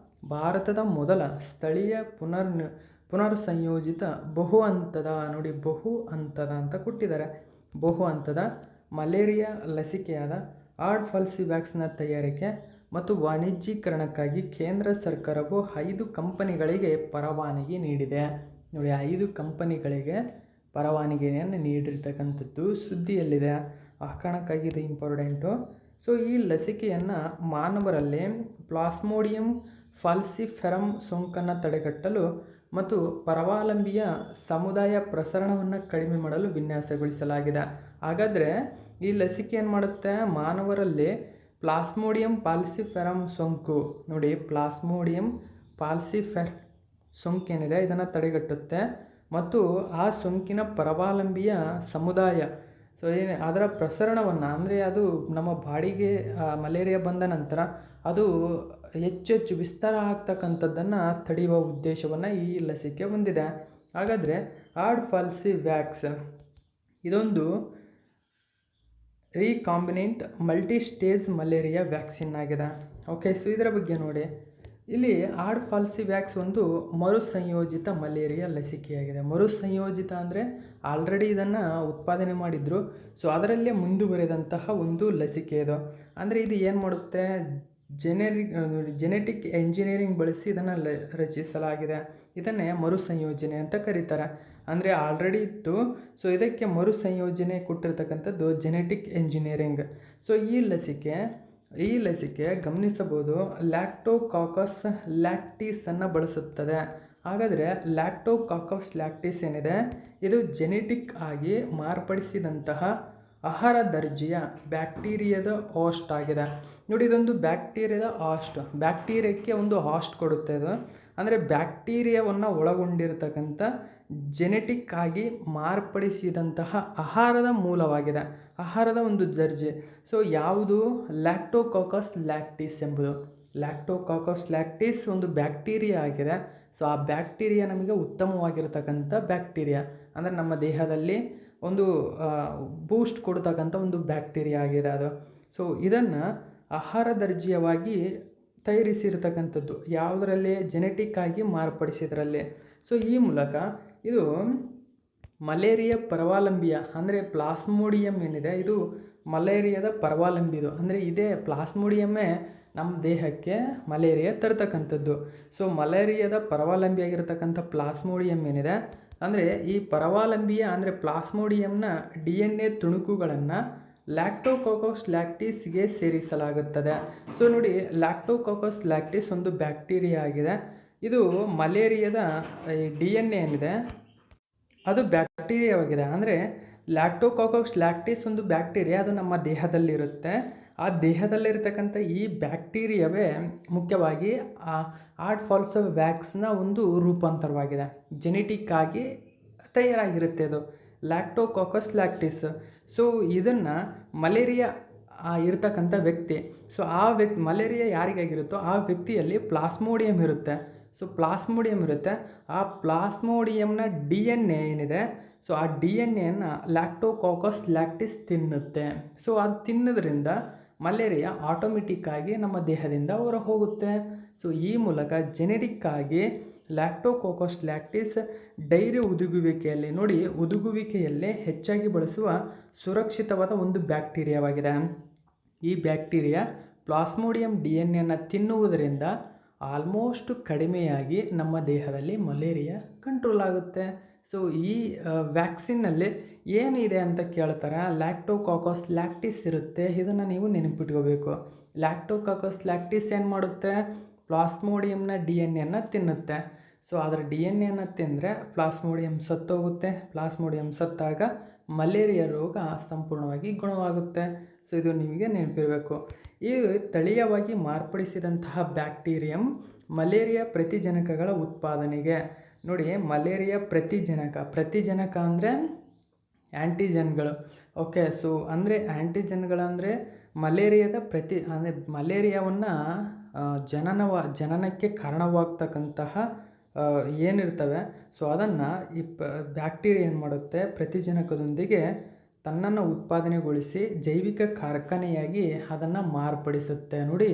Speaker 1: ಭಾರತದ ಮೊದಲ ಸ್ಥಳೀಯ ಪುನರ್ ಸಂಯೋಜಿತ ಬಹು ಹಂತದ ಅಂತ ಕೊಟ್ಟಿದ್ದಾರೆ. ಬಹು ಹಂತದ ಮಲೇರಿಯಾ ಲಸಿಕೆಯಾದ ಆಡ್ ಫಾಲ್ಸಿವ್ಯಾಕ್ಸ್ನ ತಯಾರಿಕೆ ಮತ್ತು ವಾಣಿಜ್ಯೀಕರಣಕ್ಕಾಗಿ ಕೇಂದ್ರ ಸರ್ಕಾರವು 5 ಕಂಪನಿಗಳಿಗೆ ಪರವಾನಗಿ ನೀಡಿದೆ. ನೋಡಿ, 5 ಕಂಪನಿಗಳಿಗೆ ಪರವಾನಗಿಯನ್ನು ನೀಡಿರ್ತಕ್ಕಂಥದ್ದು ಸುದ್ದಿಯಲ್ಲಿದೆ. ಆ ಕಾರಣಕ್ಕಾಗಿ ಇದು ಇಂಪಾರ್ಟೆಂಟು. ಸೊ ಈ ಲಸಿಕೆಯನ್ನು ಮಾನವರಲ್ಲಿ ಪ್ಲಾಸ್ಮೋಡಿಯಂ ಫಾಲ್ಸಿಫೆರಮ್ ಸೋಂಕನ್ನು ತಡೆಗಟ್ಟಲು ಮತ್ತು ಪರಾವಲಂಬಿಯ ಸಮುದಾಯ ಪ್ರಸರಣವನ್ನು ಕಡಿಮೆ ಮಾಡಲು ವಿನ್ಯಾಸಗೊಳಿಸಲಾಗಿದೆ. ಹಾಗಾದರೆ ಈ ಲಸಿಕೆ ಏನು ಮಾಡುತ್ತೆ? ಮಾನವರಲ್ಲಿ ಪ್ಲಾಸ್ಮೋಡಿಯಂ ಫಾಲ್ಸಿಫೆರಮ್ ಸೋಂಕು, ನೋಡಿ ಪ್ಲಾಸ್ಮೋಡಿಯಂ ಫಾಲ್ಸಿಫೆರಮ್ ಸೋಂಕೇನಿದೆ ಇದನ್ನು ತಡೆಗಟ್ಟುತ್ತೆ ಮತ್ತು ಆ ಸೋಂಕಿನ ಪರಾವಲಂಬಿಯ ಸಮುದಾಯ, ಸೊ ಅದರ ಪ್ರಸರಣವನ್ನು, ಅಂದರೆ ಅದು ನಮ್ಮ ಬಾಡಿಗೆ ಮಲೇರಿಯಾ ಬಂದ ನಂತರ ಅದು ಹೆಚ್ಚು ವಿಸ್ತಾರ ಆಗ್ತಕ್ಕಂಥದ್ದನ್ನು ತಡೆಯುವ ಉದ್ದೇಶವನ್ನು ಈ ಲಸಿಕೆ ಹೊಂದಿದೆ. ಹಾಗಾದರೆ ಆಡ್ ಫಾಲ್ಸಿವ್ಯಾಕ್ಸ್ ಇದೊಂದು ರೀಕಾಂಬಿನೆಂಟ್ ಮಲ್ಟಿಸ್ಟೇಜ್ ಮಲೇರಿಯಾ ವ್ಯಾಕ್ಸಿನ್ ಆಗಿದೆ. ಓಕೆ, ಸೊ ಇದರ ಬಗ್ಗೆ ನೋಡಿ. ಇಲ್ಲಿ ಆಡ್ ಫಾಲ್ಸಿವ್ಯಾಕ್ಸ್ ಒಂದು ಮರುಸಂಯೋಜಿತ ಮಲೇರಿಯಾ ಲಸಿಕೆಯಾಗಿದೆ. ಮರುಸಂಯೋಜಿತ ಅಂದರೆ ಆಲ್ರೆಡಿ ಇದನ್ನು ಉತ್ಪಾದನೆ ಮಾಡಿದ್ರು, ಸೊ ಅದರಲ್ಲೇ ಮುಂದುವರೆದಂತಹ ಒಂದು ಲಸಿಕೆ ಇದು. ಅಂದರೆ ಇದು ಏನು ಮಾಡುತ್ತೆ? ಜೆನೆಟಿಕ್ ಎಂಜಿನಿಯರಿಂಗ್ ಬಳಸಿ ಇದನ್ನು ರಚಿಸಲಾಗಿದೆ. ಇದನ್ನೇ ಮರುಸಂಯೋಜನೆ ಅಂತ ಕರೀತಾರೆ. ಅಂದರೆ ಆಲ್ರೆಡಿ ಇತ್ತು, ಸೊ ಇದಕ್ಕೆ ಮರುಸಂಯೋಜನೆ ಕೊಟ್ಟಿರ್ತಕ್ಕಂಥದ್ದು ಜೆನೆಟಿಕ್ ಎಂಜಿನಿಯರಿಂಗ್. ಸೊ ಈ ಲಸಿಕೆ ಗಮನಿಸಬಹುದು, ಲ್ಯಾಕ್ಟೋಕಾಕಸ್ ಲ್ಯಾಕ್ಟಿಸನ್ನು ಬಳಸುತ್ತದೆ. ಹಾಗಾದರೆ ಲ್ಯಾಕ್ಟೋಕಾಕಸ್ ಲ್ಯಾಕ್ಟಿಸ್ ಏನಿದೆ ಇದು ಜೆನೆಟಿಕ್ ಆಗಿ ಮಾರ್ಪಡಿಸಿದಂತಹ ಆಹಾರ ದರ್ಜೆಯ ಬ್ಯಾಕ್ಟೀರಿಯಾದ ಹಾಸ್ಟ್ ಆಗಿದೆ. ನೋಡಿ, ಇದೊಂದು ಬ್ಯಾಕ್ಟೀರಿಯಾದ ಹಾಸ್ಟ್, ಬ್ಯಾಕ್ಟೀರಿಯಾಕ್ಕೆ ಒಂದು ಹಾಸ್ಟ್ ಕೊಡುತ್ತೆ ಇದು. ಅಂದರೆ ಬ್ಯಾಕ್ಟೀರಿಯಾವನ್ನು ಒಳಗೊಂಡಿರತಕ್ಕಂಥ ಜೆನೆಟಿಕ್ ಆಗಿ ಮಾರ್ಪಡಿಸಿದಂತಹ ಆಹಾರದ ಮೂಲವಾಗಿದೆ, ಆಹಾರದ ಒಂದು ದರ್ಜೆ. ಸೊ ಯಾವುದು? ಲ್ಯಾಕ್ಟೋಕಾಕಸ್ ಲ್ಯಾಕ್ಟಿಸ್ ಎಂಬುದು. ಲ್ಯಾಕ್ಟೋಕಾಕಸ್ ಲ್ಯಾಕ್ಟಿಸ್ ಒಂದು ಬ್ಯಾಕ್ಟೀರಿಯಾ ಆಗಿದೆ. ಸೊ ಆ ಬ್ಯಾಕ್ಟೀರಿಯಾ ನಮಗೆ ಉತ್ತಮವಾಗಿರ್ತಕ್ಕಂಥ ಬ್ಯಾಕ್ಟೀರಿಯಾ, ಅಂದರೆ ನಮ್ಮ ದೇಹದಲ್ಲಿ ಒಂದು ಬೂಸ್ಟ್ ಕೊಡ್ತಕ್ಕಂಥ ಒಂದು ಬ್ಯಾಕ್ಟೀರಿಯಾ ಆಗಿದೆ ಅದು. ಸೊ ಇದನ್ನು ಆಹಾರ ದರ್ಜೀಯವಾಗಿ ತಯಾರಿಸಿರ್ತಕ್ಕಂಥದ್ದು ಯಾವುದರಲ್ಲಿ? ಜೆನೆಟಿಕ್ ಆಗಿ ಮಾರ್ಪಡಿಸಿದ್ರಲ್ಲಿ. ಸೊ ಈ ಮೂಲಕ ಇದು ಮಲೇರಿಯಾ ಪರಾವಲಂಬಿಯ, ಅಂದರೆ ಪ್ಲಾಸ್ಮೋಡಿಯಂ ಏನಿದೆ ಇದು ಮಲೇರಿಯಾದ ಪರಾವಲಂಬಿದು. ಅಂದರೆ ಇದೇ ಪ್ಲಾಸ್ಮೋಡಿಯಮ್ಮೇ ನಮ್ಮ ದೇಹಕ್ಕೆ ಮಲೇರಿಯಾ ತರ್ತಕ್ಕಂಥದ್ದು. ಸೊ ಮಲೇರಿಯಾದ ಪರಾವಲಂಬಿಯಾಗಿರ್ತಕ್ಕಂಥ ಪ್ಲಾಸ್ಮೋಡಿಯಂ ಏನಿದೆ, ಅಂದರೆ ಈ ಪರಾವಲಂಬಿಯ ಅಂದರೆ ಪ್ಲಾಸ್ಮೋಡಿಯಂನ DNA ತುಣುಕುಗಳನ್ನು ಲ್ಯಾಕ್ಟೋಕಾಕಸ್ ಲ್ಯಾಕ್ಟಿಸ್ಗೆ ಸೇರಿಸಲಾಗುತ್ತದೆ. ಸೊ ನೋಡಿ, ಲ್ಯಾಕ್ಟೋಕಾಕಸ್ ಲ್ಯಾಕ್ಟಿಸ್ ಒಂದು ಬ್ಯಾಕ್ಟೀರಿಯಾ ಆಗಿದೆ. ಇದು ಮಲೇರಿಯಾದ DNA ಏನಿದೆ ಅದು ಬ್ಯಾಕ್ಟೀರಿಯಾವಾಗಿದೆ. ಅಂದರೆ ಲ್ಯಾಕ್ಟೋಕಾಕಸ್ ಲ್ಯಾಕ್ಟಿಸ್ ಒಂದು ಬ್ಯಾಕ್ಟೀರಿಯಾ, ಅದು ನಮ್ಮ ದೇಹದಲ್ಲಿರುತ್ತೆ. ಆ ದೇಹದಲ್ಲಿರ್ತಕ್ಕಂಥ ಈ ಬ್ಯಾಕ್ಟೀರಿಯಾವೇ ಮುಖ್ಯವಾಗಿ ಆಡ್ ಫಾಲ್ಸಿವ್ಯಾಕ್ಸ್ನ ಒಂದು ರೂಪಾಂತರವಾಗಿದೆ. ಜೆನೆಟಿಕ್ ಆಗಿ ತಯಾರಾಗಿರುತ್ತೆ ಅದು ಲ್ಯಾಕ್ಟೋಕಾಕಸ್ ಲ್ಯಾಕ್ಟಿಸ್. ಸೊ ಇದನ್ನು ಮಲೇರಿಯಾ ಇರ್ತಕ್ಕಂಥ ವ್ಯಕ್ತಿ, ಸೊ ಆ ಮಲೇರಿಯಾ ಯಾರಿಗಾಗಿರುತ್ತೋ ಆ ವ್ಯಕ್ತಿಯಲ್ಲಿ ಪ್ಲಾಸ್ಮೋಡಿಯಂ ಇರುತ್ತೆ. ಸೊ ಪ್ಲಾಸ್ಮೋಡಿಯಂ ಇರುತ್ತೆ. ಆ ಪ್ಲಾಸ್ಮೋಡಿಯಂನ DNA ಏನಿದೆ, ಸೊ ಆ DNAಯನ್ನು ಲ್ಯಾಕ್ಟೋಕಾಕಸ್ ಲ್ಯಾಕ್ಟಿಸ್ ತಿನ್ನುತ್ತೆ. ಸೊ ಅದು ತಿನ್ನೋದ್ರಿಂದ ಮಲೇರಿಯಾ ಆಟೋಮೆಟಿಕ್ಕಾಗಿ ನಮ್ಮ ದೇಹದಿಂದ ಹೊರ ಹೋಗುತ್ತೆ. ಸೊ ಈ ಮೂಲಕ ಜೆನೆಟಿಕ್ ಆಗಿ ಲ್ಯಾಕ್ಟೋಕಾಕಸ್ ಲ್ಯಾಕ್ಟಿಸ್ ಡೈರಿ ಹುದುಗುವಿಕೆಯಲ್ಲಿ, ನೋಡಿ ಹುದುಗುವಿಕೆಯಲ್ಲೇ ಹೆಚ್ಚಾಗಿ ಬಳಸುವ ಸುರಕ್ಷಿತವಾದ ಒಂದು ಬ್ಯಾಕ್ಟೀರಿಯಾವಾಗಿದೆ. ಈ ಬ್ಯಾಕ್ಟೀರಿಯಾ ಪ್ಲಾಸ್ಮೋಡಿಯಂ DNA ತಿನ್ನುವುದರಿಂದ ಆಲ್ಮೋಸ್ಟ್ ಕಡಿಮೆಯಾಗಿ ನಮ್ಮ ದೇಹದಲ್ಲಿ ಮಲೇರಿಯಾ ಕಂಟ್ರೋಲ್ ಆಗುತ್ತೆ. ಸೊ ಈ ವ್ಯಾಕ್ಸಿನ್ನಲ್ಲಿ ಏನಿದೆ ಅಂತ ಕೇಳ್ತಾರೆ. ಲ್ಯಾಕ್ಟೋಕಾಕಸ್ ಲ್ಯಾಕ್ಟಿಸ್ ಇರುತ್ತೆ. ಇದನ್ನು ನೀವು ನೆನಪಿಟ್ಕೋಬೇಕು. ಲ್ಯಾಕ್ಟೋಕಾಕಸ್ ಲ್ಯಾಕ್ಟಿಸ್ ಏನು ಮಾಡುತ್ತೆ? ಪ್ಲಾಸ್ಮೋಡಿಯಂನ DNA ತಿನ್ನುತ್ತೆ. ಸೊ ಅದರ DNA ತಿಂದರೆ ಪ್ಲಾಸ್ಮೋಡಿಯಂ ಸತ್ತೋಗುತ್ತೆ. ಪ್ಲಾಸ್ಮೋಡಿಯಂ ಸತ್ತಾಗ ಮಲೇರಿಯಾ ರೋಗ ಸಂಪೂರ್ಣವಾಗಿ ಗುಣವಾಗುತ್ತೆ. ಸೊ ಇದು ನಿಮಗೆ ನೆನಪಿರಬೇಕು. ಈ ತಳೀಯವಾಗಿ ಮಾರ್ಪಡಿಸಿದಂತಹ ಬ್ಯಾಕ್ಟೀರಿಯಂ ಮಲೇರಿಯಾ ಪ್ರತಿಜನಕಗಳ ಉತ್ಪಾದನೆಗೆ ನೋಡಿ. ಮಲೇರಿಯಾ ಪ್ರತಿಜನಕ ಅಂದರೆ ಆ್ಯಂಟಿಜನ್ಗಳು. ಓಕೆ, ಸೊ ಅಂದರೆ ಆ್ಯಂಟಿಜನ್ಗಳಂದರೆ ಮಲೇರಿಯಾದ ಅಂದರೆ ಮಲೇರಿಯಾವನ್ನು ಜನನಕ್ಕೆ ಕಾರಣವಾಗ್ತಕ್ಕಂತಹ ಏನಿರ್ತವೆ. ಸೊ ಅದನ್ನು ಈ ಬ್ಯಾಕ್ಟೀರಿಯಾ ಏನು ಮಾಡುತ್ತೆ? ಪ್ರತಿಜನಕದೊಂದಿಗೆ ತನ್ನನ್ನು ಉತ್ಪಾದನೆಗೊಳಿಸಿ ಜೈವಿಕ ಕಾರ್ಖಾನೆಯಾಗಿ ಅದನ್ನು ಮಾರ್ಪಡಿಸುತ್ತೆ. ನೋಡಿ,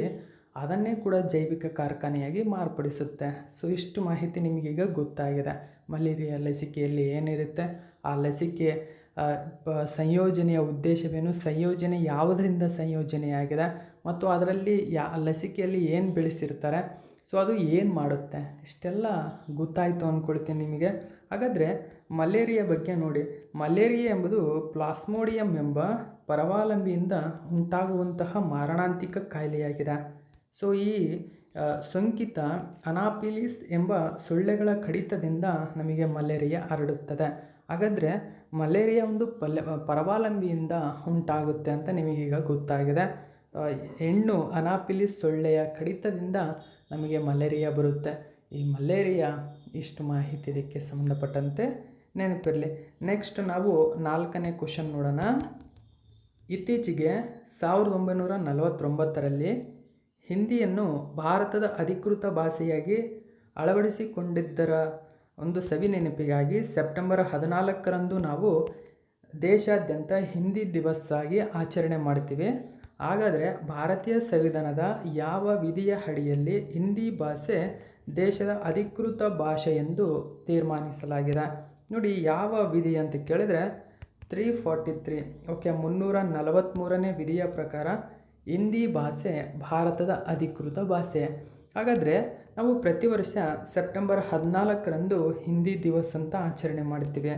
Speaker 1: ಅದನ್ನೇ ಕೂಡ ಜೈವಿಕ ಕಾರ್ಖಾನೆಯಾಗಿ ಮಾರ್ಪಡಿಸುತ್ತೆ. ಸೊ ಇಷ್ಟು ಮಾಹಿತಿ ನಿಮಗೀಗ ಗೊತ್ತಾಗಿದೆ. ಮಲೇರಿಯಾ ಲಸಿಕೆಯಲ್ಲಿ ಏನಿರುತ್ತೆ, ಆ ಲಸಿಕೆ ಸಂಯೋಜನೆಯ ಉದ್ದೇಶವೇನು, ಸಂಯೋಜನೆ ಯಾವುದರಿಂದ ಸಂಯೋಜನೆಯಾಗಿದೆ, ಮತ್ತು ಅದರಲ್ಲಿ ಲಸಿಕೆಯಲ್ಲಿ ಏನು ಬೆಳೆಸಿರ್ತಾರೆ, ಸೊ ಅದು ಏನು ಮಾಡುತ್ತೆ, ಇಷ್ಟೆಲ್ಲ ಗೊತ್ತಾಯಿತು ಅಂದ್ಕೊಳ್ತೀನಿ ನಿಮಗೆ. ಹಾಗಾದರೆ ಮಲೇರಿಯಾ ಬಗ್ಗೆ ನೋಡಿ. ಮಲೇರಿಯಾ ಎಂಬುದು ಪ್ಲಾಸ್ಮೋಡಿಯಂ ಎಂಬ ಪರಾವಲಂಬಿಯಿಂದ ಉಂಟಾಗುವಂತಹ ಮಾರಣಾಂತಿಕ ಕಾಯಿಲೆಯಾಗಿದೆ. ಸೊ ಈ ಸೋಂಕಿತ ಅನಾಫಿಲಿಸ್ ಎಂಬ ಸೊಳ್ಳೆಗಳ ಕಡಿತದಿಂದ ನಮಗೆ ಮಲೇರಿಯಾ ಹರಡುತ್ತದೆ. ಹಾಗಾದರೆ ಮಲೇರಿಯಾ ಒಂದು ಪರಾವಲಂಬಿಯಿಂದ ಉಂಟಾಗುತ್ತೆ ಅಂತ ನಿಮಗೀಗ ಗೊತ್ತಾಗಿದೆ. ಹೆಣ್ಣು ಅನಾಫಿಲಿಸ್ ಸೊಳ್ಳೆಯ ಕಡಿತದಿಂದ ನಮಗೆ ಮಲೇರಿಯಾ ಬರುತ್ತೆ. ಈ ಮಲೇರಿಯಾ ಇಷ್ಟು ಮಾಹಿತಿ ಇದಕ್ಕೆ ಸಂಬಂಧಪಟ್ಟಂತೆ ನೆನಪಿರಲಿ. ನೆಕ್ಸ್ಟ್ ನಾವು 4ನೇ ಕ್ವಶನ್ ನೋಡೋಣ. ಇತ್ತೀಚೆಗೆ 1949ರಲ್ಲಿ ಹಿಂದಿಯನ್ನು ಭಾರತದ ಅಧಿಕೃತ ಭಾಷೆಯಾಗಿ ಅಳವಡಿಸಿಕೊಂಡಿದ್ದರ ಒಂದು ಸವಿ ನೆನಪಿಗಾಗಿ ಸೆಪ್ಟೆಂಬರ್ 14ರಂದು ನಾವು ದೇಶಾದ್ಯಂತ ಹಿಂದಿ ದಿವಸ ಆಗಿ ಆಚರಣೆ ಮಾಡ್ತೀವಿ. ಹಾಗಾದರೆ ಭಾರತೀಯ ಸಂವಿಧಾನದ ಯಾವ ವಿಧಿಯ ಅಡಿಯಲ್ಲಿ ಹಿಂದಿ ಭಾಷೆ ದೇಶದ ಅಧಿಕೃತ ಭಾಷೆ ಎಂದು ತೀರ್ಮಾನಿಸಲಾಗಿದೆ? ನೋಡಿ, ಯಾವ ವಿಧಿ ಅಂತ ಕೇಳಿದರೆ 343. ಓಕೆ, 343ನೇ ವಿಧಿಯ ಪ್ರಕಾರ ಹಿಂದಿ ಭಾಷೆ ಭಾರತದ ಅಧಿಕೃತ ಭಾಷೆ. ಹಾಗಾದರೆ ನಾವು ಪ್ರತಿ ವರ್ಷ ಸೆಪ್ಟೆಂಬರ್ 14ರಂದು ಹಿಂದಿ ದಿವಸ ಅಂತ ಆಚರಣೆ ಮಾಡ್ತೀವಿ.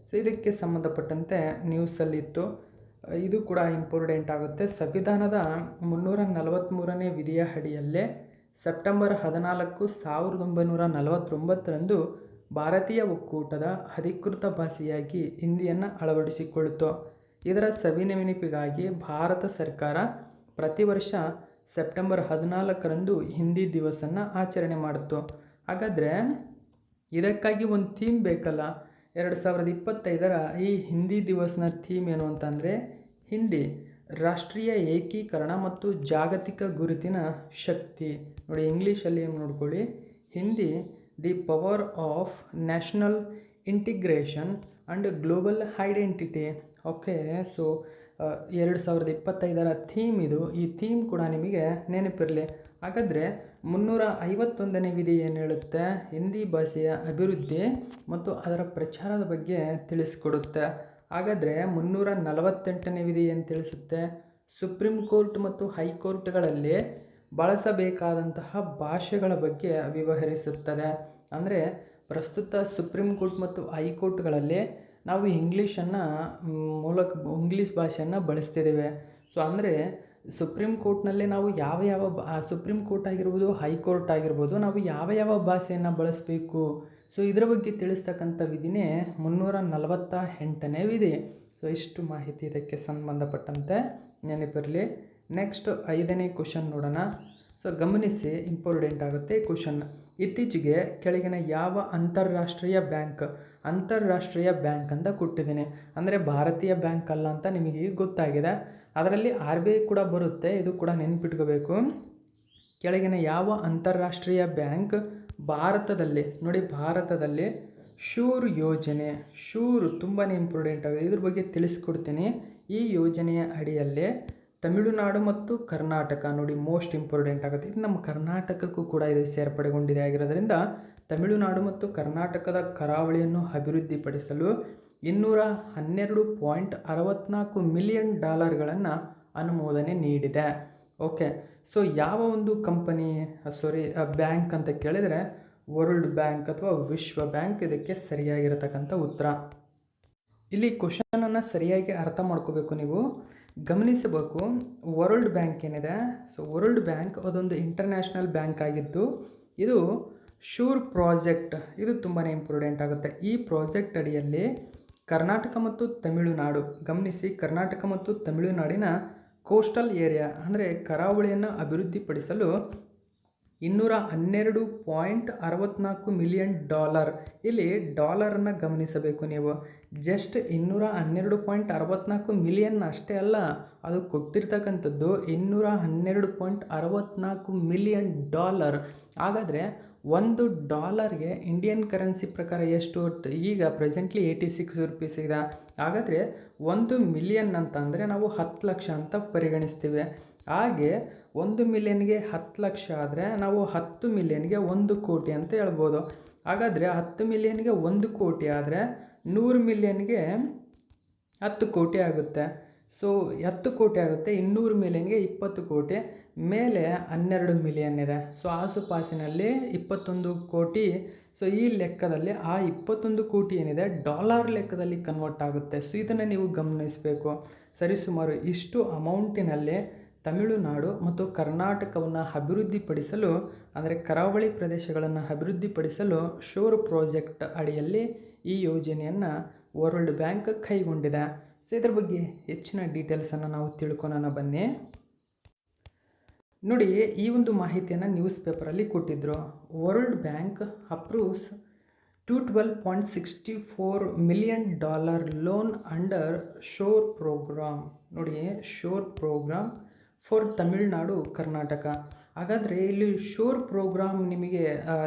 Speaker 1: ಸೊ ಇದಕ್ಕೆ ಸಂಬಂಧಪಟ್ಟಂತೆ ನ್ಯೂಸಲ್ಲಿತ್ತು. ಇದು ಕೂಡ ಇಂಪಾರ್ಟೆಂಟ್ ಆಗುತ್ತೆ. ಸಂವಿಧಾನದ 343ನೇ ವಿಧಿಯ ಅಡಿಯಲ್ಲೇ ಸೆಪ್ಟೆಂಬರ್ 14, 1949ರಂದು ಭಾರತೀಯ ಒಕ್ಕೂಟದ ಅಧಿಕೃತ ಭಾಷೆಯಾಗಿ ಹಿಂದಿಯನ್ನು ಅಳವಡಿಸಿಕೊಳ್ಳಿತು. ಇದರ ಸವಿನೆನಪಿಗಾಗಿ ಭಾರತ ಸರ್ಕಾರ ಪ್ರತಿ ವರ್ಷ ಸೆಪ್ಟೆಂಬರ್ 14ರಂದು ಹಿಂದಿ ದಿವಸನ್ನು ಆಚರಣೆ ಮಾಡಿತು. ಹಾಗಾದರೆ ಇದಕ್ಕಾಗಿ ಒಂದು ಥೀಮ್ ಬೇಕಲ್ಲ. 2025ರ ಈ ಹಿಂದಿ ದಿವಸನ ಥೀಮ್ ಏನು ಅಂತಂದರೆ ಹಿಂದಿ ರಾಷ್ಟ್ರೀಯ ಏಕೀಕರಣ ಮತ್ತು ಜಾಗತಿಕ ಗುರುತಿನ ಶಕ್ತಿ. ನೋಡಿ, ಇಂಗ್ಲೀಷಲ್ಲಿ ನೋಡ್ಕೊಳ್ಳಿ. Hindi the power of national integration and global identity. Okay, so 2025ರ ಥೀಮ್ ಇದು. ಈ ಥೀಮ್ ಕೂಡ ನಿಮಗೆ ನೆನಪಿರಲಿ. ಹಾಗಾದರೆ 351ನೇ ವಿಧಿ ಏನು ಹೇಳುತ್ತೆ? ಹಿಂದಿ ಭಾಷೆಯ ಅಭಿವೃದ್ಧಿ ಮತ್ತು ಅದರ ಪ್ರಚಾರದ ಬಗ್ಗೆ ತಿಳಿಸ್ಕೊಡುತ್ತೆ. ಹಾಗಾದರೆ 348ನೇ ವಿಧಿ ಏನು ತಿಳಿಸುತ್ತೆ? ಸುಪ್ರೀಂ ಕೋರ್ಟ್ ಮತ್ತು ಹೈಕೋರ್ಟ್ಗಳಲ್ಲಿ ಬಳಸಬೇಕಾದಂತಹ ಭಾಷೆಗಳ ಬಗ್ಗೆ ವಿವರಿಸುತ್ತದೆ. ಅಂದರೆ ಪ್ರಸ್ತುತ ಸುಪ್ರೀಂ ಕೋರ್ಟ್ ಮತ್ತು ಹೈಕೋರ್ಟ್ಗಳಲ್ಲಿ ನಾವು ಇಂಗ್ಲೀಷ್ ಭಾಷೆಯನ್ನು ಬಳಸ್ತಿದ್ದೇವೆ. ಸೊ ಅಂದರೆ ಸುಪ್ರೀಂ ಕೋರ್ಟ್ನಲ್ಲಿ ನಾವು ಯಾವ ಸುಪ್ರೀಂ ಕೋರ್ಟ್ ಆಗಿರ್ಬೋದು, ಹೈಕೋರ್ಟ್ ಆಗಿರ್ಬೋದು, ನಾವು ಯಾವ ಭಾಷೆಯನ್ನು ಬಳಸಬೇಕು, ಸೊ ಇದರ ಬಗ್ಗೆ ತಿಳಿಸ್ತಕ್ಕಂಥ ವಿಧಿನೇ 348ನೇ ವಿಧಿ. ಸೊ ಇಷ್ಟು ಮಾಹಿತಿ ಇದಕ್ಕೆ ಸಂಬಂಧಪಟ್ಟಂತೆ ನೆನಪಿರಲಿ. ನೆಕ್ಸ್ಟ್ 5ನೇ ಕ್ವಶನ್ ನೋಡೋಣ. ಸೊ ಗಮನಿಸಿ, ಇಂಪಾರ್ಟೆಂಟ್ ಆಗುತ್ತೆ ಈ ಕ್ವಶನ್. ಇತ್ತೀಚೆಗೆ ಕೆಳಗಿನ ಯಾವ ಅಂತಾರಾಷ್ಟ್ರೀಯ ಬ್ಯಾಂಕ್ ಅಂತ ಕೊಟ್ಟಿದ್ದೀನಿ. ಅಂದರೆ ಭಾರತೀಯ ಬ್ಯಾಂಕ್ ಅಲ್ಲ ಅಂತ ನಿಮಗೆ ಗೊತ್ತಾಗಿದೆ. ಅದರಲ್ಲಿ RBI ಕೂಡ ಬರುತ್ತೆ, ಇದು ಕೂಡ ನೆನ್ಪಿಟ್ಕೋಬೇಕು. ಕೆಳಗಿನ ಯಾವ ಅಂತಾರಾಷ್ಟ್ರೀಯ ಬ್ಯಾಂಕ್ ಭಾರತದಲ್ಲಿ, ನೋಡಿ ಭಾರತದಲ್ಲಿ ಶೂರ್ ಯೋಜನೆ, ಶೂರ್ ತುಂಬಾ ಇಂಪಾರ್ಟೆಂಟ್ ಆಗಿದೆ, ಇದ್ರ ಬಗ್ಗೆ ತಿಳಿಸ್ಕೊಡ್ತೀನಿ. ಈ ಯೋಜನೆಯ ಅಡಿಯಲ್ಲೇ ತಮಿಳುನಾಡು ಮತ್ತು ಕರ್ನಾಟಕ, ನೋಡಿ ಮೋಸ್ಟ್ ಇಂಪಾರ್ಟೆಂಟ್ ಆಗುತ್ತೆ, ಇದು ನಮ್ಮ ಕರ್ನಾಟಕಕ್ಕೂ ಕೂಡ ಇದು ಸೇರ್ಪಡೆಗೊಂಡಿದೆ. ಆಗಿರೋದ್ರಿಂದ ತಮಿಳುನಾಡು ಮತ್ತು ಕರ್ನಾಟಕದ ಕರಾವಳಿಯನ್ನು ಅಭಿವೃದ್ಧಿಪಡಿಸಲು $212.64 ಮಿಲಿಯನ್ ಅನುಮೋದನೆ ನೀಡಿದೆ. ಓಕೆ, ಸೊ ಯಾವ ಒಂದು ಕಂಪನಿ ಬ್ಯಾಂಕ್ ಅಂತ ಕೇಳಿದರೆ ವರ್ಲ್ಡ್ ಬ್ಯಾಂಕ್ ಅಥವಾ ವಿಶ್ವ ಬ್ಯಾಂಕ್ ಇದಕ್ಕೆ ಸರಿಯಾಗಿರತಕ್ಕಂಥ ಉತ್ತರ. ಇಲ್ಲಿ ಕ್ವಶನನ್ನು ಸರಿಯಾಗಿ ಅರ್ಥ ಮಾಡ್ಕೋಬೇಕು, ನೀವು ಗಮನಿಸಬೇಕು. ವರ್ಲ್ಡ್ ಬ್ಯಾಂಕ್ ಏನಿದೆ, ಸೊ ವರ್ಲ್ಡ್ ಬ್ಯಾಂಕ್ ಅದೊಂದು ಇಂಟರ್ನ್ಯಾಷನಲ್ ಬ್ಯಾಂಕ್ ಆಗಿದ್ದು ಇದು ಶೂರ್ ಪ್ರಾಜೆಕ್ಟ್, ಇದು ತುಂಬಾ ಇಂಪಾರ್ಟೆಂಟ್ ಆಗುತ್ತೆ. ಈ ಪ್ರಾಜೆಕ್ಟ್ ಅಡಿಯಲ್ಲಿ ಕರ್ನಾಟಕ ಮತ್ತು ತಮಿಳುನಾಡು, ಗಮನಿಸಿ, ಕರ್ನಾಟಕ ಮತ್ತು ತಮಿಳುನಾಡಿನ ಕೋಸ್ಟಲ್ ಏರಿಯಾ ಅಂದರೆ ಕರಾವಳಿಯನ್ನು ಅಭಿವೃದ್ಧಿಪಡಿಸಲು $212.64 ಮಿಲಿಯನ್. ಇಲ್ಲಿ ಡಾಲರನ್ನು ಗಮನಿಸಬೇಕು ನೀವು. ಜಸ್ಟ್ $212.64 ಮಿಲಿಯನ್ ಅಷ್ಟೇ ಅಲ್ಲ, ಅದು ಕೊಟ್ಟಿರ್ತಕ್ಕಂಥದ್ದು $212.64 ಮಿಲಿಯನ್. ಹಾಗಾದರೆ $1ಗೆ ಇಂಡಿಯನ್ ಕರೆನ್ಸಿ ಪ್ರಕಾರ ಎಷ್ಟು? ಈಗ ಪ್ರೆಸೆಂಟ್ಲಿ 86 ರೂಪೀಸ್ ಇದೆ. ಹಾಗಾದರೆ 1 ಮಿಲಿಯನ್ ಅಂತಂದರೆ ನಾವು 10 ಲಕ್ಷ ಅಂತ ಪರಿಗಣಿಸ್ತೀವಿ. ಹಾಗೆ 1 ಮಿಲಿಯನ್ಗೆ 10 ಲಕ್ಷ ಆದರೆ ನಾವು 10 ಮಿಲಿಯನ್ಗೆ 1 ಕೋಟಿ ಅಂತ ಹೇಳ್ಬೋದು. ಹಾಗಾದರೆ 10 ಮಿಲಿಯನ್ಗೆ 1 ಕೋಟಿ ಆದರೆ 100 ಮಿಲಿಯನ್ಗೆ 10 ಕೋಟಿ ಆಗುತ್ತೆ. ಸೊ 10 ಕೋಟಿ ಆಗುತ್ತೆ. 200 ಮಿಲಿಯನ್ಗೆ 20 ಕೋಟಿ, ಮೇಲೆ 12 ಮಿಲಿಯನ್ ಇದೆ. ಸೊ ಆಸುಪಾಸಿನಲ್ಲಿ 21 ಕೋಟಿ. ಸೊ ಈ ಲೆಕ್ಕದಲ್ಲಿ ಆ 21 ಕೋಟಿ ಏನಿದೆ ಡಾಲರ್ ಲೆಕ್ಕದಲ್ಲಿ ಕನ್ವರ್ಟ್ ಆಗುತ್ತೆ. ಸೊ ಇದನ್ನು ನೀವು ಗಮನಿಸಬೇಕು. ಸರಿಸುಮಾರು ಇಷ್ಟು ಅಮೌಂಟಿನಲ್ಲಿ ತಮಿಳುನಾಡು ಮತ್ತು ಕರ್ನಾಟಕವನ್ನು ಅಭಿವೃದ್ಧಿಪಡಿಸಲು, ಅಂದರೆ ಕರಾವಳಿ ಪ್ರದೇಶಗಳನ್ನು ಅಭಿವೃದ್ಧಿಪಡಿಸಲು ಶೋರ್ ಪ್ರಾಜೆಕ್ಟ್ ಅಡಿಯಲ್ಲಿ ಈ ಯೋಜನೆಯನ್ನು ವರ್ಲ್ಡ್ ಬ್ಯಾಂಕ್ ಕೈಗೊಂಡಿದೆ. ಸೊ ಇದರ ಬಗ್ಗೆ ಹೆಚ್ಚಿನ ಡೀಟೇಲ್ಸನ್ನು ನಾವು ತಿಳ್ಕೊಳ್ಳೋಣ ಬನ್ನಿ. ನೋಡಿ, ಈ ಒಂದು ಮಾಹಿತಿಯನ್ನು ನ್ಯೂಸ್ ಪೇಪರಲ್ಲಿ ಕೊಟ್ಟಿದ್ದರು. World bank approves $212.64 million loan under shore programme. ನೋಡಿ, shore programme for Tamil Nadu, Karnataka. ಹಾಗಾದರೆ ಇಲ್ಲಿ ಶೋರ್ ಪ್ರೋಗ್ರಾಮ್ ನಿಮಗೆ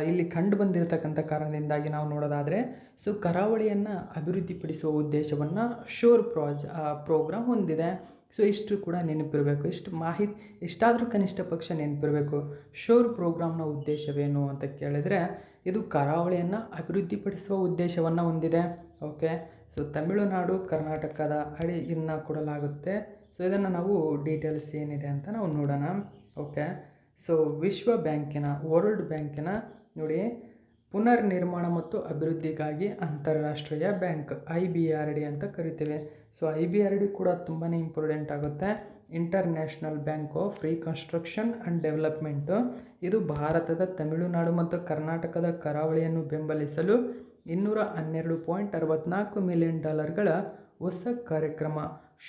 Speaker 1: ಇಲ್ಲಿ ಕಂಡು ಬಂದಿರತಕ್ಕಂಥ ಕಾರಣದಿಂದಾಗಿ ನಾವು ನೋಡೋದಾದರೆ, ಸೊ ಕರಾವಳಿಯನ್ನು ಅಭಿವೃದ್ಧಿಪಡಿಸುವ ಉದ್ದೇಶವನ್ನು ಶೋರ್ ಪ್ರೋಗ್ರಾಮ್ ಹೊಂದಿದೆ. ಸೊ ಇಷ್ಟು ಕೂಡ ನೆನಪಿರಬೇಕು. ಇಷ್ಟು ಮಾಹಿತಿ ಇಷ್ಟಾದರೂ ಕನಿಷ್ಠ ಪಕ್ಷ ನೆನಪಿರಬೇಕು. ಶೋರ್ ಪ್ರೋಗ್ರಾಮ್ನ ಉದ್ದೇಶವೇನು ಅಂತ ಕೇಳಿದರೆ, ಇದು ಕರಾವಳಿಯನ್ನು ಅಭಿವೃದ್ಧಿಪಡಿಸುವ ಉದ್ದೇಶವನ್ನು ಹೊಂದಿದೆ. ಓಕೆ, ಸೊ ತಮಿಳುನಾಡು ಕರ್ನಾಟಕದ ಅಡಿ ಇದನ್ನು ಕೊಡಲಾಗುತ್ತೆ. ಸೊ ಇದನ್ನು ನಾವು ಡೀಟೇಲ್ಸ್ ಏನಿದೆ ಅಂತ ನಾವು ನೋಡೋಣ. ಓಕೆ, ಸೊ ವಿಶ್ವ ಬ್ಯಾಂಕಿನ, ವರ್ಲ್ಡ್ ಬ್ಯಾಂಕಿನ ನೋಡಿ, ಪುನರ್ ನಿರ್ಮಾಣ ಮತ್ತು ಅಭಿವೃದ್ಧಿಗಾಗಿ ಅಂತಾರಾಷ್ಟ್ರೀಯ ಬ್ಯಾಂಕ್, IBRD ಅಂತ ಕರಿತೇವೆ. ಸೊ IBRD ಕೂಡ ತುಂಬಾ ಇಂಪಾರ್ಟೆಂಟ್ ಆಗುತ್ತೆ. International bank of reconstruction and development. ಇದು ಭಾರತದ ತಮಿಳುನಾಡು ಮತ್ತು ಕರ್ನಾಟಕದ ಕರಾವಳಿಯನ್ನು ಬೆಂಬಲಿಸಲು $212.64 ಮಿಲಿಯನ್ ಹೊಸ ಕಾರ್ಯಕ್ರಮ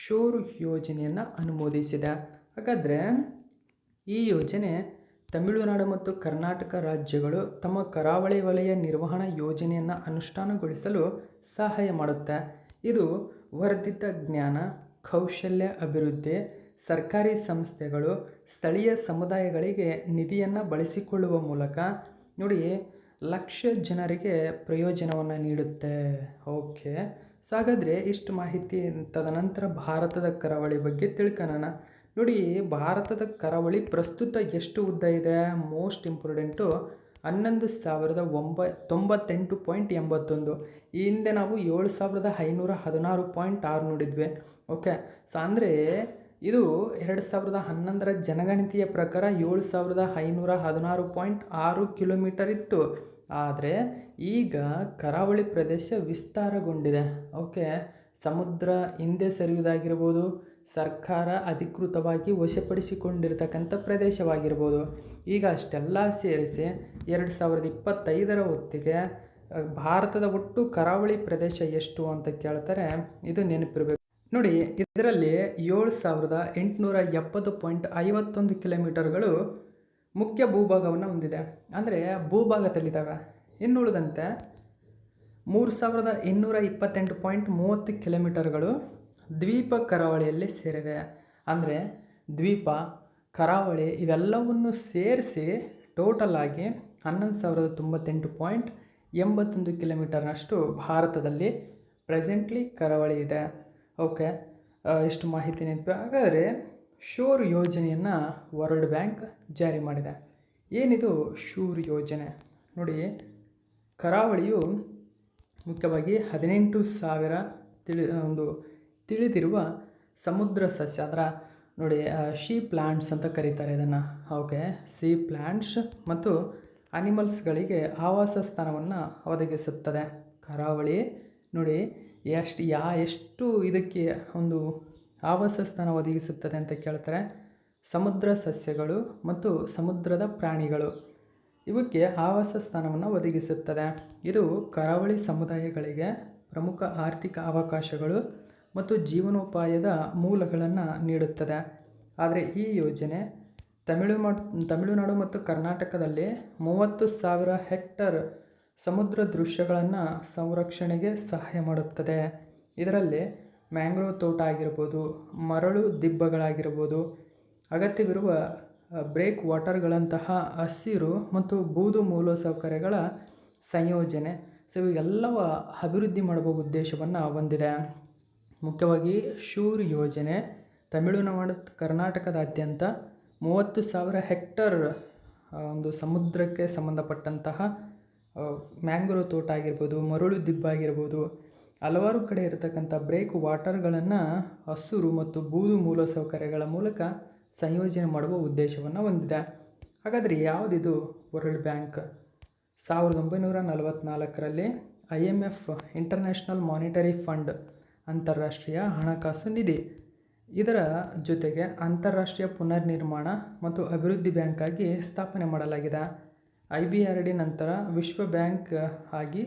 Speaker 1: ಶೋರ್ ಯೋಜನೆಯನ್ನು ಅನುಮೋದಿಸಿದೆ. ಹಾಗಾದರೆ ಈ ಯೋಜನೆ ತಮಿಳುನಾಡು ಮತ್ತು ಕರ್ನಾಟಕ ರಾಜ್ಯಗಳು ತಮ್ಮ ಕರಾವಳಿ ವಲಯ ನಿರ್ವಹಣಾ ಯೋಜನೆಯನ್ನು ಅನುಷ್ಠಾನಗೊಳಿಸಲು ಸಹಾಯ ಮಾಡುತ್ತೆ. ಇದು ವರ್ಧಿತ ಜ್ಞಾನ, ಕೌಶಲ್ಯ ಅಭಿವೃದ್ಧಿ, ಸರ್ಕಾರಿ ಸಂಸ್ಥೆಗಳು, ಸ್ಥಳೀಯ ಸಮುದಾಯಗಳಿಗೆ ನಿಧಿಯನ್ನು ಬಳಸಿಕೊಳ್ಳುವ ಮೂಲಕ ನೋಡಿ ಲಕ್ಷ ಜನರಿಗೆ ಪ್ರಯೋಜನವನ್ನು ನೀಡುತ್ತೆ. ಓಕೆ, ಸೊ ಹಾಗಾದರೆ ಇಷ್ಟು ಮಾಹಿತಿ. ತದನಂತರ ಭಾರತದ ಕರಾವಳಿ ಬಗ್ಗೆ ತಿಳ್ಕೊಳ್ಳೋಣ. ನೋಡಿ, ಭಾರತದ ಕರಾವಳಿ ಪ್ರಸ್ತುತ ಎಷ್ಟು ಉದ್ದ ಇದೆ? Most important 11,998.81. ಈ ಹಿಂದೆ ನಾವು 7,516.6 ನೋಡಿದ್ವಿ. ಓಕೆ, ಸೊ ಅಂದರೆ ಇದು 2011ರ ಜನಗಣತಿಯ ಪ್ರಕಾರ 7,516.6 ಕಿಲೋಮೀಟರ್ ಇತ್ತು. ಆದರೆ ಈಗ ಕರಾವಳಿ ಪ್ರದೇಶ ವಿಸ್ತಾರಗೊಂಡಿದೆ. ಓಕೆ, ಸಮುದ್ರ ಹಿಂದೆ ಸರಿಯುವುದಾಗಿರ್ಬೋದು, ಸರ್ಕಾರ ಅಧಿಕೃತವಾಗಿ ವಶಪಡಿಸಿಕೊಂಡಿರ್ತಕ್ಕಂಥ ಪ್ರದೇಶವಾಗಿರ್ಬೋದು. ಈಗ ಅಷ್ಟೆಲ್ಲ ಸೇರಿಸಿ 2025ರ ಹೊತ್ತಿಗೆ ಭಾರತದ ಒಟ್ಟು ಕರಾವಳಿ ಪ್ರದೇಶ ಎಷ್ಟು ಅಂತ ಕೇಳ್ತಾರೆ. ಇದು ನೆನಪಿರಬೇಕು. ನೋಡಿ, ಇದರಲ್ಲಿ 7,870.51 ಕಿಲೋಮೀಟರ್ಗಳು ಮುಖ್ಯ ಭೂಭಾಗವನ್ನು ಹೊಂದಿದೆ, ಅಂದರೆ ಭೂಭಾಗದಲ್ಲಿದ್ದಾವೆ. ಇನ್ನುಳಿದಂತೆ 3,228.30 ಕಿಲೋಮೀಟರ್ಗಳು ದ್ವೀಪ ಕರಾವಳಿಯಲ್ಲಿ ಸೇರಿವೆ. ಅಂದರೆ ದ್ವೀಪ, ಕರಾವಳಿ ಇವೆಲ್ಲವನ್ನು ಸೇರಿಸಿ ಟೋಟಲ್ ಆಗಿ 11,098.81 ಕಿಲೋಮೀಟರ್ನಷ್ಟು ಭಾರತದಲ್ಲಿ ಪ್ರೆಸೆಂಟ್ಲಿ ಕರಾವಳಿ ಇದೆ. ಓಕೆ, ಇಷ್ಟು ಮಾಹಿತಿ ನೆನಪು. ಹಾಗಾದರೆ ಶೋರ್ ಯೋಜನೆಯನ್ನು ವರ್ಲ್ಡ್ ಬ್ಯಾಂಕ್ ಜಾರಿ ಮಾಡಿದೆ. ಏನಿದು ಶೋರ್ ಯೋಜನೆ? ನೋಡಿ, ಕರಾವಳಿಯು ಮುಖ್ಯವಾಗಿ 18,000 ತಿಳಿದಿರುವ ಸಮುದ್ರ ಸಸ್ಯ, ಅದರ ನೋಡಿ ಶೀ ಪ್ಲ್ಯಾಂಟ್ಸ್ ಅಂತ ಕರೀತಾರೆ ಇದನ್ನು. ಓಕೆ, ಸೀ ಪ್ಲ್ಯಾಂಟ್ಸ್ ಮತ್ತು ಅನಿಮಲ್ಸ್ಗಳಿಗೆ ಆವಾಸ ಸ್ಥಾನವನ್ನು ಒದಗಿಸುತ್ತದೆ. ಕರಾವಳಿ ನೋಡಿ ಎಷ್ಟು ಇದಕ್ಕೆ ಒಂದು ಆವಾಸ ಸ್ಥಾನ ಒದಗಿಸುತ್ತದೆ ಅಂತ ಕೇಳ್ತಾರೆ. ಸಮುದ್ರ ಸಸ್ಯಗಳು ಮತ್ತು ಸಮುದ್ರದ ಪ್ರಾಣಿಗಳು ಇವಕ್ಕೆ ಆವಾಸ ಸ್ಥಾನವನ್ನು ಒದಗಿಸುತ್ತದೆ. ಇದು ಕರಾವಳಿ ಸಮುದಾಯಗಳಿಗೆ ಪ್ರಮುಖ ಆರ್ಥಿಕ ಅವಕಾಶಗಳು ಮತ್ತು ಜೀವನೋಪಾಯದ ಮೂಲಗಳನ್ನು ನೀಡುತ್ತದೆ. ಆದರೆ ಈ ಯೋಜನೆ ತಮಿಳುನಾಡು ಮತ್ತು ಕರ್ನಾಟಕದಲ್ಲಿ 30,000 ಹೆಕ್ಟರ್ ಸಮುದ್ರ ದೃಶ್ಯಗಳನ್ನು ಸಂರಕ್ಷಣೆಗೆ ಸಹಾಯ ಮಾಡುತ್ತದೆ. ಇದರಲ್ಲಿ ಮ್ಯಾಂಗ್ರೋವ್ ತೋಟ ಆಗಿರ್ಬೋದು, ಮರಳು ದಿಬ್ಬಗಳಾಗಿರ್ಬೋದು, ಅಗತ್ಯವಿರುವ ಬ್ರೇಕ್ ವಾಟರ್ಗಳಂತಹ ಹಸಿರು ಮತ್ತು ಬೂದು ಮೂಲಸೌಕರ್ಯಗಳ ಸಂಯೋಜನೆ. ಸೊ ಇವೆಲ್ಲವ ಅಭಿವೃದ್ಧಿ ಮಾಡುವ ಉದ್ದೇಶವನ್ನು ಹೊಂದಿದೆ. ಮುಖ್ಯವಾಗಿ ಶೂರ್ ಯೋಜನೆ ತಮಿಳುನಾಡು ಕರ್ನಾಟಕದಾದ್ಯಂತ 30,000 ಹೆಕ್ಟರ್ ಒಂದು ಸಮುದ್ರಕ್ಕೆ ಸಂಬಂಧಪಟ್ಟಂತಹ ಮ್ಯಾಂಗ್ರೋವ್ ತೋಟ ಆಗಿರ್ಬೋದು, ಮರಳು ದಿಬ್ಬಾಗಿರ್ಬೋದು, ಹಲವಾರು ಕಡೆ ಇರತಕ್ಕಂಥ ಬ್ರೇಕ್ ವಾಟರ್ಗಳನ್ನು ಹಸಿರು ಮತ್ತು ಬೂದು ಮೂಲಸೌಕರ್ಯಗಳ ಮೂಲಕ ಸಂಯೋಜನೆ ಮಾಡುವ ಉದ್ದೇಶವನ್ನು ಹೊಂದಿದೆ. ಹಾಗಾದರೆ ಯಾವುದಿದು ವರ್ಲ್ಡ್ ಬ್ಯಾಂಕ್? 1944ರಲ್ಲಿ IMF ಇಂಟರ್ನ್ಯಾಷನಲ್ ಮಾನಿಟರಿ ಫಂಡ್ ಅಂತಾರಾಷ್ಟ್ರೀಯ ಹಣಕಾಸು ನಿಧಿ ಇದರ ಜೊತೆಗೆ ಅಂತಾರಾಷ್ಟ್ರೀಯ ಪುನರ್ನಿರ್ಮಾಣ ಮತ್ತು ಅಭಿವೃದ್ಧಿ ಬ್ಯಾಂಕಾಗಿ ಸ್ಥಾಪನೆ ಮಾಡಲಾಗಿದೆ. IBRD ನಂತರ ವಿಶ್ವ ಬ್ಯಾಂಕ್ ಆಗಿ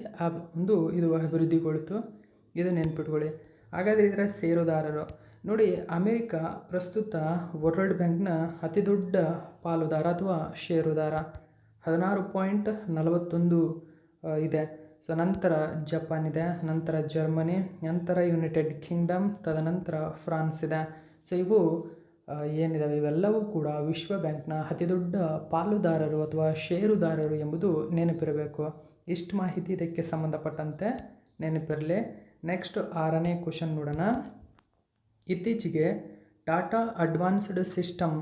Speaker 1: ಇದು ಅಭಿವೃದ್ಧಿಗೊಳಿತು. ಇದು ನೆನ್ಪಿಟ್ಕೊಳ್ಳಿ. ಹಾಗಾದರೆ ಇದರ ಷೇರುದಾರರು ನೋಡಿ, ಅಮೆರಿಕ ಪ್ರಸ್ತುತ ವರ್ಲ್ಡ್ ಬ್ಯಾಂಕ್ನ ಅತಿ ದೊಡ್ಡ ಪಾಲುದಾರ ಅಥವಾ ಷೇರುದಾರ, 16.41 ಇದೆ. ಸೊ ನಂತರ ಜಪಾನ್ ಇದೆ, ನಂತರ ಜರ್ಮನಿ, ನಂತರ ಯುನೈಟೆಡ್ ಕಿಂಗ್ಡಮ್, ತದನಂತರ ಫ್ರಾನ್ಸ್ ಇದೆ. ಸೊ ಇವು ಏನಿದಾವೆ ಇವೆಲ್ಲವೂ ಕೂಡ ವಿಶ್ವ ಬ್ಯಾಂಕ್ನ ಅತಿ ದೊಡ್ಡ ಪಾಲುದಾರರು ಅಥವಾ ಷೇರುದಾರರು ಎಂಬುದು ನೆನಪಿರಬೇಕು. ಇಷ್ಟು ಮಾಹಿತಿ ಇದಕ್ಕೆ ಸಂಬಂಧಪಟ್ಟಂತೆ ನೆನಪಿರಲಿ. ನೆಕ್ಸ್ಟ್ 6ನೇ ಕ್ವಶನ್ ನೋಡೋಣ. ಇತ್ತೀಚೆಗೆ ಟಾಟಾ ಅಡ್ವಾನ್ಸ್ಡ್ ಸಿಸ್ಟಮ್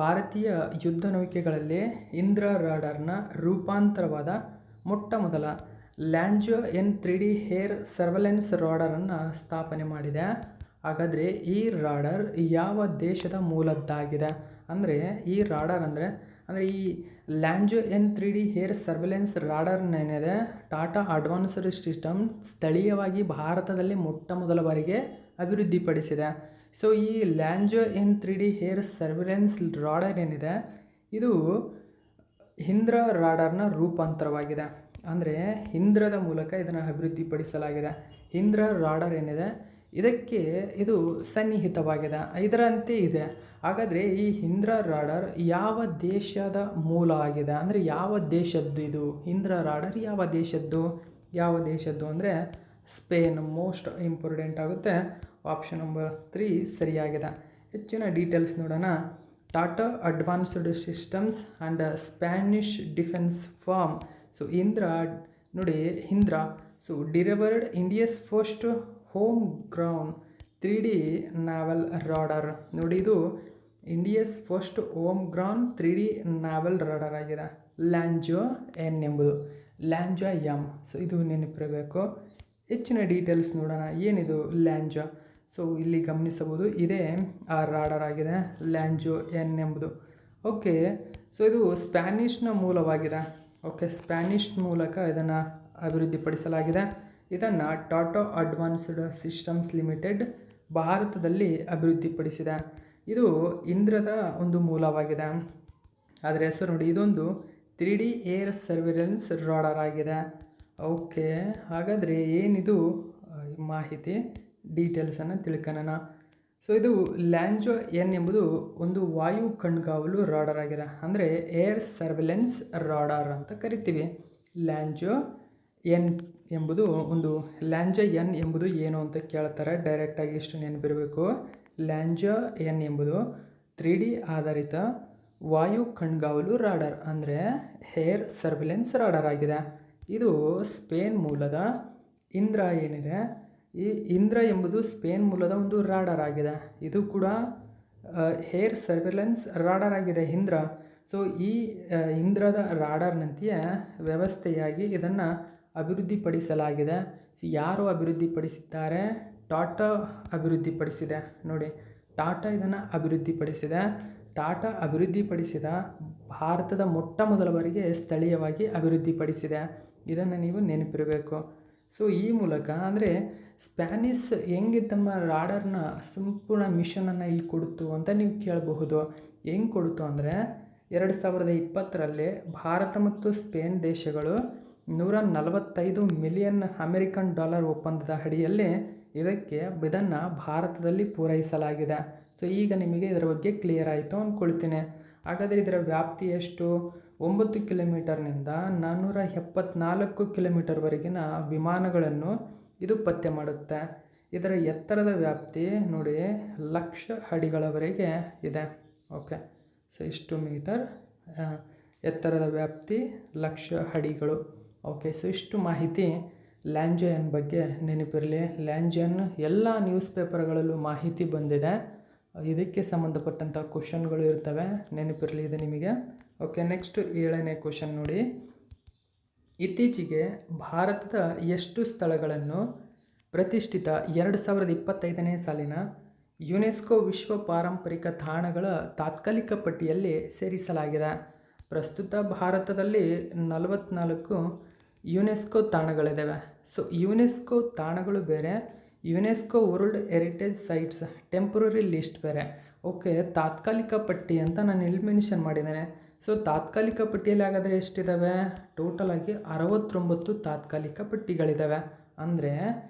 Speaker 1: ಭಾರತೀಯ ಯುದ್ಧ ನೌಕೆಗಳಲ್ಲಿ ಇಂದ್ರ ರಾಡರ್ನ ರೂಪಾಂತರವಾದ ಮೊಟ್ಟ ಮೊದಲ ಲ್ಯಾಂಜೋ N3D ಏರ್ ಸರ್ವೆಲೆನ್ಸ್ ರಾಡರನ್ನು ಸ್ಥಾಪನೆ ಮಾಡಿದೆ. ಹಾಗಾದರೆ ಈ ರಾಡರ್ ಯಾವ ದೇಶದ ಮೂಲದ್ದಾಗಿದೆ? ಅಂದರೆ ಈ ರಾಡರ್ ಅಂದರೆ ಈ ಲ್ಯಾಂಜೋ N3D ಏರ್ ಸರ್ವೆಲೆನ್ಸ್ ರಾಡರ್ನೇನಿದೆ ಟಾಟಾ ಅಡ್ವಾನ್ಸ್ಡ್ ಸಿಸ್ಟಮ್ ಸ್ಥಳೀಯವಾಗಿ ಭಾರತದಲ್ಲಿ ಮೊಟ್ಟ ಮೊದಲ ಬಾರಿಗೆ ಅಭಿವೃದ್ಧಿಪಡಿಸಿದೆ. ಸೊ ಈ Lanza N3D air surveillance radar ಏನಿದೆ ಇದು ಇಂದ್ರ ರಾಡರ್ನ ರೂಪಾಂತರವಾಗಿದೆ. ಅಂದರೆ ಇಂದ್ರದ ಮೂಲಕ ಇದನ್ನು ಅಭಿವೃದ್ಧಿಪಡಿಸಲಾಗಿದೆ. ಇಂದ್ರ ರಾಡರ್ ಏನಿದೆ ಇದಕ್ಕೆ ಇದು ಸನ್ನಿಹಿತವಾಗಿದೆ, ಇದರಂತೆ ಇದೆ. ಹಾಗಾದರೆ ಈ ಇಂದ್ರ ರಾಡರ್ ಯಾವ ದೇಶದ ಮೂಲ ಆಗಿದೆ? ಅಂದರೆ ಯಾವ ದೇಶದ್ದು ಇದು ಇಂದ್ರ ರಾಡರ್? ಯಾವ ದೇಶದ್ದು ಅಂದರೆ ಸ್ಪೇನ್. ಮೋಸ್ಟ್ ಇಂಪಾರ್ಟೆಂಟ್ ಆಗುತ್ತೆ. ಆಪ್ಷನ್ ನಂಬರ್ 3 ಸರಿಯಾಗಿದೆ. ಹೆಚ್ಚಿನ ಡೀಟೇಲ್ಸ್ ನೋಡೋಣ. Tata advanced systems and Spanish defence firm. So Indra so delivered India's first home ground 3D novel radar. ನೋಡಿ, ಇದು India's first home ground 3D novel radar ಆಗಿದೆ. ಲ್ಯಾಂಜೋ N ಎಂಬುದು, ಲ್ಯಾಂಜೋ M. ಸೊ ಇದು ನೆನಪಿರಬೇಕು. ಹೆಚ್ಚಿನ ಡೀಟೇಲ್ಸ್ ನೋಡೋಣ. ಏನಿದು ಲ್ಯಾಂಜೋ? ಸೊ ಇಲ್ಲಿ ಗಮನಿಸಬಹುದು, ಇದೇ ಆ ರಾಡರ್ ಆಗಿದೆ ಲ್ಯಾಂಜೋ N ಎಂಬುದು. ಓಕೆ, ಸೊ ಇದು ಸ್ಪ್ಯಾನಿಷ್ನ ಮೂಲವಾಗಿದೆ. ಓಕೆ, ಸ್ಪ್ಯಾನಿಷ್ ಮೂಲಕ ಇದನ್ನು ಅಭಿವೃದ್ಧಿಪಡಿಸಲಾಗಿದೆ. ಇದನ್ನು ಟಾಟಾ ಅಡ್ವಾನ್ಸ್ಡ್ ಸಿಸ್ಟಮ್ಸ್ ಲಿಮಿಟೆಡ್ ಭಾರತದಲ್ಲಿ ಅಭಿವೃದ್ಧಿಪಡಿಸಿದೆ. ಇದು ಇಂದ್ರದ ಒಂದು ಮೂಲವಾಗಿದೆ. ಅದರ ಹೆಸರು ನೋಡಿ, ಇದೊಂದು 3D ಏರ್ ಸರ್ವೆಲೆನ್ಸ್ ರಾಡರ್ ಆಗಿದೆ. ಓಕೆ, ಹಾಗಾದರೆ ಏನಿದು ಮಾಹಿತಿ ಡೀಟೇಲ್ಸನ್ನು ತಿಳ್ಕೊಳ್ಳೋಣ. ಸೊ ಇದು ಲ್ಯಾಂಜೋ N ಎಂಬುದು ಒಂದು ವಾಯು ಕಣ್ಗಾವಲು ರಾಡರ್ ಆಗಿದೆ. ಅಂದರೆ ಏರ್ ಸರ್ವೆಲೆನ್ಸ್ ರಾಡರ್ ಅಂತ ಕರಿತೀವಿ. ಲ್ಯಾಂಜೋ N ಎಂಬುದು ಲ್ಯಾಂಜೋ N ಎಂಬುದು ಏನು ಅಂತ ಕೇಳ್ತಾರೆ. ಡೈರೆಕ್ಟಾಗಿ ಇಷ್ಟು ನೆನಪಿರಬೇಕು. ಲ್ಯಾಂಜೋ N ಎಂಬುದು 3D ಆಧಾರಿತ ವಾಯು ಕಣ್ಗಾವಲು ರಾಡರ್, ಅಂದರೆ ಏರ್ ಸರ್ವೆಲೆನ್ಸ್ ರಾಡರ್ ಆಗಿದೆ. ಇದು ಸ್ಪೇನ್ ಮೂಲದ ಇಂದ್ರ ಏನಿದೆ, ಈ ಇಂದ್ರ ಎಂಬುದು ಸ್ಪೇನ್ ಮೂಲದ ಒಂದು ರಾಡರ್ ಆಗಿದೆ. ಇದು ಕೂಡ ಏರ್ ಸರ್ವೆಲೆನ್ಸ್ ರಾಡರ್ ಆಗಿದೆ ಇಂದ್ರ. ಸೊ ಈ ಇಂದ್ರದ ರಾಡರ್ನಂತೆಯೇ ವ್ಯವಸ್ಥೆಯಾಗಿ ಇದನ್ನು ಅಭಿವೃದ್ಧಿಪಡಿಸಲಾಗಿದೆ. ಯಾರು ಅಭಿವೃದ್ಧಿಪಡಿಸಿದ್ದಾರೆ? ಟಾಟಾ ಅಭಿವೃದ್ಧಿಪಡಿಸಿದೆ. ನೋಡಿ, ಟಾಟಾ ಇದನ್ನು ಅಭಿವೃದ್ಧಿಪಡಿಸಿದೆ. ಟಾಟಾ ಅಭಿವೃದ್ಧಿಪಡಿಸಿದ ಭಾರತದ ಮೊಟ್ಟ ಮೊದಲ ಬಾರಿಗೆ ಸ್ಥಳೀಯವಾಗಿ ಅಭಿವೃದ್ಧಿಪಡಿಸಿದೆ. ಇದನ್ನು ನೀವು ನೆನಪಿರಬೇಕು. ಸೊ ಈ ಮೂಲಕ ಅಂದರೆ ಸ್ಪ್ಯಾನಿಷ್ ಹೆಂಗೆ ತಮ್ಮ ರಾಡರ್ನ ಸಂಪೂರ್ಣ ಮಿಷನನ್ನು ಇಲ್ಲಿ ಕೊಡ್ತು ಅಂತ ನೀವು ಕೇಳಬಹುದು. ಹೆಂಗೆ ಕೊಡ್ತು ಅಂದರೆ 2020ರಲ್ಲಿ ಭಾರತ ಮತ್ತು ಸ್ಪೇನ್ ದೇಶಗಳು $145 ಮಿಲಿಯನ್ ಅಮೆರಿಕನ್ ಡಾಲರ್ ಒಪ್ಪಂದದ ಅಡಿಯಲ್ಲಿ ಇದನ್ನು ಭಾರತದಲ್ಲಿ ಪೂರೈಸಲಾಗಿದೆ. ಸೊ ಈಗ ನಿಮಗೆ ಇದರ ಬಗ್ಗೆ ಕ್ಲಿಯರ್ ಆಯಿತು ಅಂದ್ಕೊಳ್ತೀನಿ. ಹಾಗಾದರೆ ಇದರ ವ್ಯಾಪ್ತಿ ಎಷ್ಟು? 9 ಕಿಲೋಮೀಟರ್ನಿಂದ 474 ಕಿಲೋಮೀಟರ್ವರೆಗಿನ ವಿಮಾನಗಳನ್ನು ಇದು ಪತ್ತೆ ಮಾಡುತ್ತೆ. ಇದರ ಎತ್ತರದ ವ್ಯಾಪ್ತಿ ನೋಡಿ 1,00,000 ಅಡಿಗಳವರೆಗೆ ಇದೆ. ಓಕೆ, ಸೊ ಇಷ್ಟು ಮೀಟರ್ ಎತ್ತರದ ವ್ಯಾಪ್ತಿ 1,00,000 ಅಡಿಗಳು. ಓಕೆ, ಸೊ ಇಷ್ಟು ಮಾಹಿತಿ ಲ್ಯಾಂಜಾಯನ್ ಬಗ್ಗೆ ನೆನಪಿರಲಿ. ಲ್ಯಾಂಜಾಯನ್ ಎಲ್ಲ ನ್ಯೂಸ್ ಪೇಪರ್ಗಳಲ್ಲೂ ಮಾಹಿತಿ ಬಂದಿದೆ. ಇದಕ್ಕೆ ಸಂಬಂಧಪಟ್ಟಂಥ ಕ್ವಶನ್ಗಳು ಇರ್ತವೆ, ನೆನಪಿರಲಿ ಇದು ನಿಮಗೆ. ಓಕೆ, ನೆಕ್ಸ್ಟ್ 7ನೇ ಕ್ವಶನ್ ನೋಡಿ. ಇತ್ತೀಚೆಗೆ ಭಾರತದ ಎಷ್ಟು ಸ್ಥಳಗಳನ್ನು ಪ್ರತಿಷ್ಠಿತ 2025ನೇ ಸಾಲಿನ ಯುನೆಸ್ಕೋ ವಿಶ್ವ ಪಾರಂಪರಿಕ ತಾಣಗಳ ತಾತ್ಕಾಲಿಕ ಪಟ್ಟಿಯಲ್ಲಿ ಸೇರಿಸಲಾಗಿದೆ? ಪ್ರಸ್ತುತ ಭಾರತದಲ್ಲಿ 44 ಯುನೆಸ್ಕೋ ತಾಣಗಳಿದ್ದಾವೆ. ಸೊ ಯುನೆಸ್ಕೋ ತಾಣಗಳು ಬೇರೆ, UNESCO world heritage sites temporary list ಬೇರೆ. ಓಕೆ, ತಾತ್ಕಾಲಿಕ ಪಟ್ಟಿ ಅಂತ ನಾನು ಇಲ್ಲಿ ಮೆನ್ಷನ್ ಮಾಡಿದ್ದೇನೆ. ಸೊ ತಾತ್ಕಾಲಿಕ ಪಟ್ಟಿಯಲ್ಲಿ ಹಾಗಾದರೆ ಎಷ್ಟಿದ್ದಾವೆ? ಟೋಟಲಾಗಿ 69 ತಾತ್ಕಾಲಿಕ ಪಟ್ಟಿಗಳಿದ್ದಾವೆ. ಅಂದರೆ